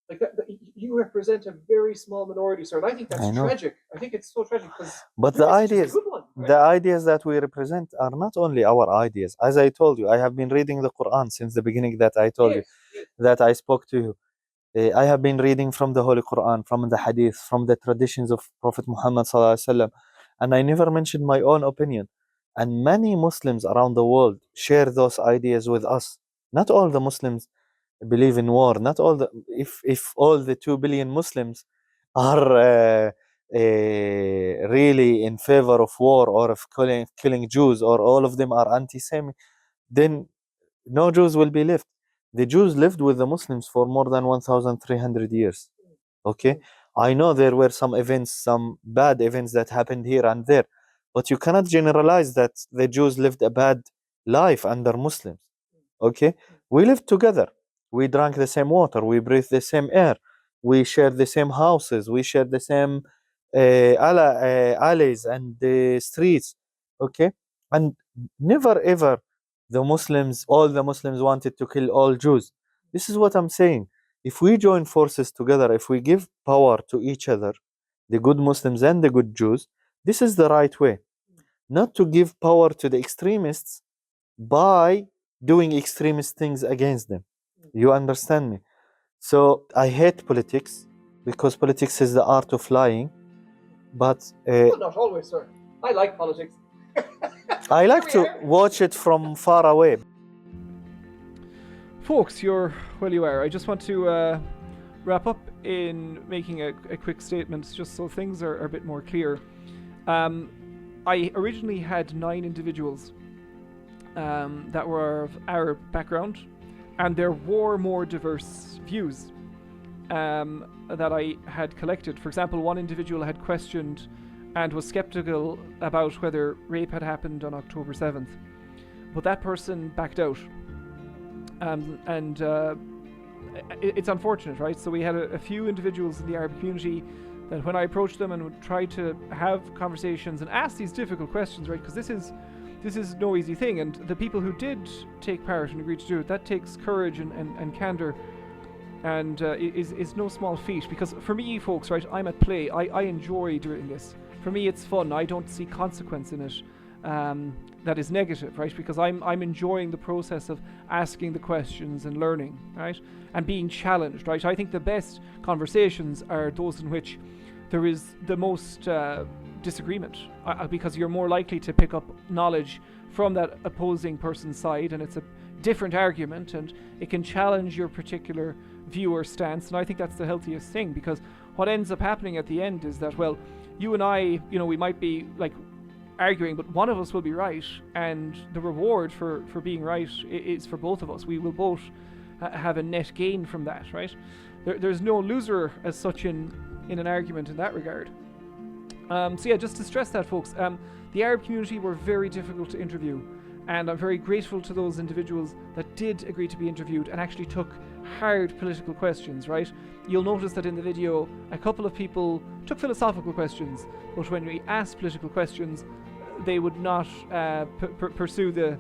Like that you represent a very small minority, sir, and I think that's I know. tragic. I think it's so tragic because But the ideas, a good one, right? the ideas that we represent are not only our ideas. As I told you, I have been reading the Quran since the beginning that I told you that I spoke to you. I have been reading from the Holy Quran, from the Hadith, from the traditions of Prophet Muhammad sallallahu alaihi wasallam, and I never mentioned my own opinion. And many Muslims around the world share those ideas with us. Not all the Muslims believe in war. Not all the if all the 2 billion Muslims are really in favor of war or of killing Jews, or all of them are anti-Semitic, then no Jews will be left. The Jews lived with the Muslims for more than 1,300 years. Okay, I know there were some events, some bad events that happened here and there, but you cannot generalize that the Jews lived a bad life under Muslims. Okay, we lived together. We drank the same water. We breathed the same air. We shared the same houses. We shared the same alleys and the streets. Okay, and never ever all the Muslims wanted to kill all Jews. This is what I'm saying. If we join forces together, if we give power to each other, the good Muslims and the good Jews, this is the right way. Not to give power to the extremists by doing extremist things against them. You understand me? So I hate politics because politics is the art of lying. But Well, not always, sir. I like politics. I like we to are. watch it from far away. Folks, you are. I just want to wrap up in making a quick statement just so things are a bit more clear. I originally had 9 individuals that were of Arab background, and there were more diverse views that I had collected. For example, one individual had questioned and was skeptical about whether rape had happened on October 7th, but that person backed out. It's unfortunate, right? So we had a few individuals in the Arab community that when I approached them and would try to have conversations and ask these difficult questions, right? Because this is no easy thing, and the people who did take part and agreed to do it, that takes courage and candor, and is no small feat. Because for me, folks, right, I'm at play. I enjoy doing this. For me, it's fun. I don't see consequence in it that is negative, right? Because I'm enjoying the process of asking the questions and learning, right? And being challenged, right? I think the best conversations are those in which there is the most disagreement, because you're more likely to pick up knowledge from that opposing person's side, and it's a different argument, and it can challenge your particular view or stance. And I think that's the healthiest thing, because what ends up happening at the end is that, well, you and I, we might be like arguing, but one of us will be right, and the reward for being right is for both of us. We will both have a net gain from that, right? There's no loser as such in an argument in that regard. So yeah, just to stress that, folks, the Arab community were very difficult to interview, and I'm very grateful to those individuals that did agree to be interviewed and actually took hard political questions, right? You'll notice that in the video, a couple of people took philosophical questions, but when we asked political questions, they would not pursue the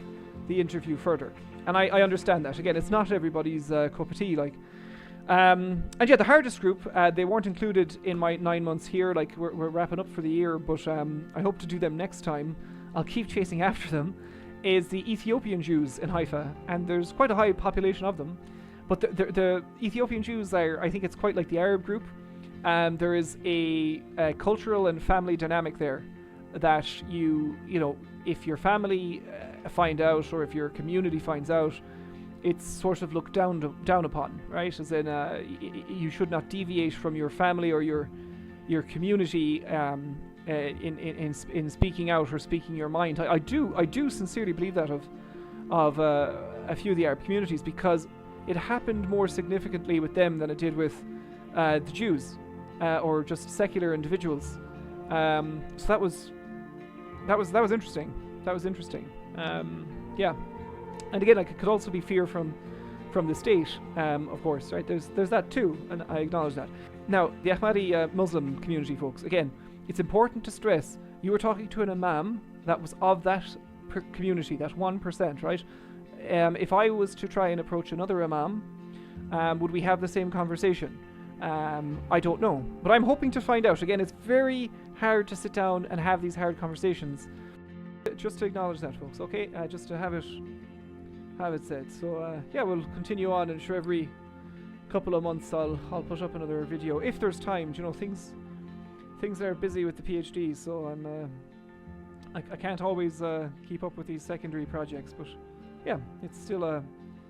interview further. And I understand that. Again, it's not everybody's cup of tea, like. And yeah, the hardest group, they weren't included in my 9 months here, like we're wrapping up for the year, but I hope to do them next time. I'll keep chasing after them, is the Ethiopian Jews in Haifa, and there's quite a high population of them. But the Ethiopian Jews are, I think it's quite like the Arab group. There is a cultural and family dynamic there that you know, if your family find out, or if your community finds out, it's sort of looked down upon, right? As in, you should not deviate from your family or your community in speaking out or speaking your mind. I do sincerely believe that of a few of the Arab communities, because it happened more significantly with them than it did with the Jews or just secular individuals. So that was interesting. That was interesting. Yeah. And again, like, it could also be fear from the state, of course, right? There's that too, and I acknowledge that. Now, the Ahmadi Muslim community, folks, again, it's important to stress, you were talking to an imam that was of that community, that 1%, right? If I was to try and approach another imam, would we have the same conversation? I don't know, but I'm hoping to find out. Again, it's very hard to sit down and have these hard conversations. Just to acknowledge that, folks, okay? Just to have it said. So yeah, we'll continue on, and sure, every couple of months I'll put up another video if there's time. You know, things are busy with the PhD, so I'm I can't always keep up with these secondary projects, but yeah, it's still a